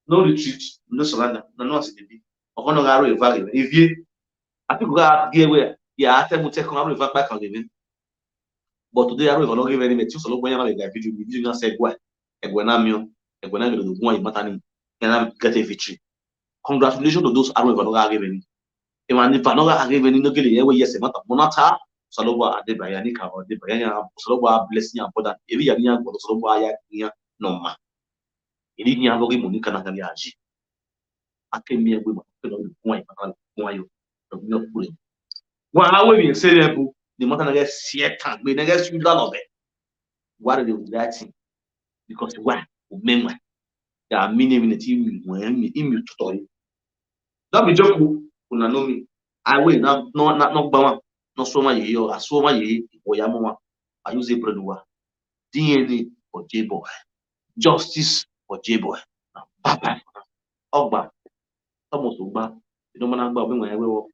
No retreat, no surrender, no as it be. Okono garo evare evie. I think we are here where yeah, I tell mu take come evare back on the. But today I don't even give any message. So when you get video, say why? Egwenamio the one in Matani, and get a victory. Congratulations to those Arrow Vanoga given. If Vanoga given no killing, yes, a matter Monata, Saloba, de Bayanica, or de Bayana, Saloba, blessing and Poda, Eviania, Saloba, no ma. Ilinia Logi Monica Nagariaji. I came here with my point, why you not pulling. Well, I will be saying the matter against Sietan, we never you none of it. What are they writing? Because why? Remember, there are many in the team when you story. Don't be joking. Una know me. I will not bama. No so much here. I so much here. Oyamoma. I use a brother. DNA for Jboy. Justice for Jboy. Papa. Ogba. Almost Ogba. You don't want to go when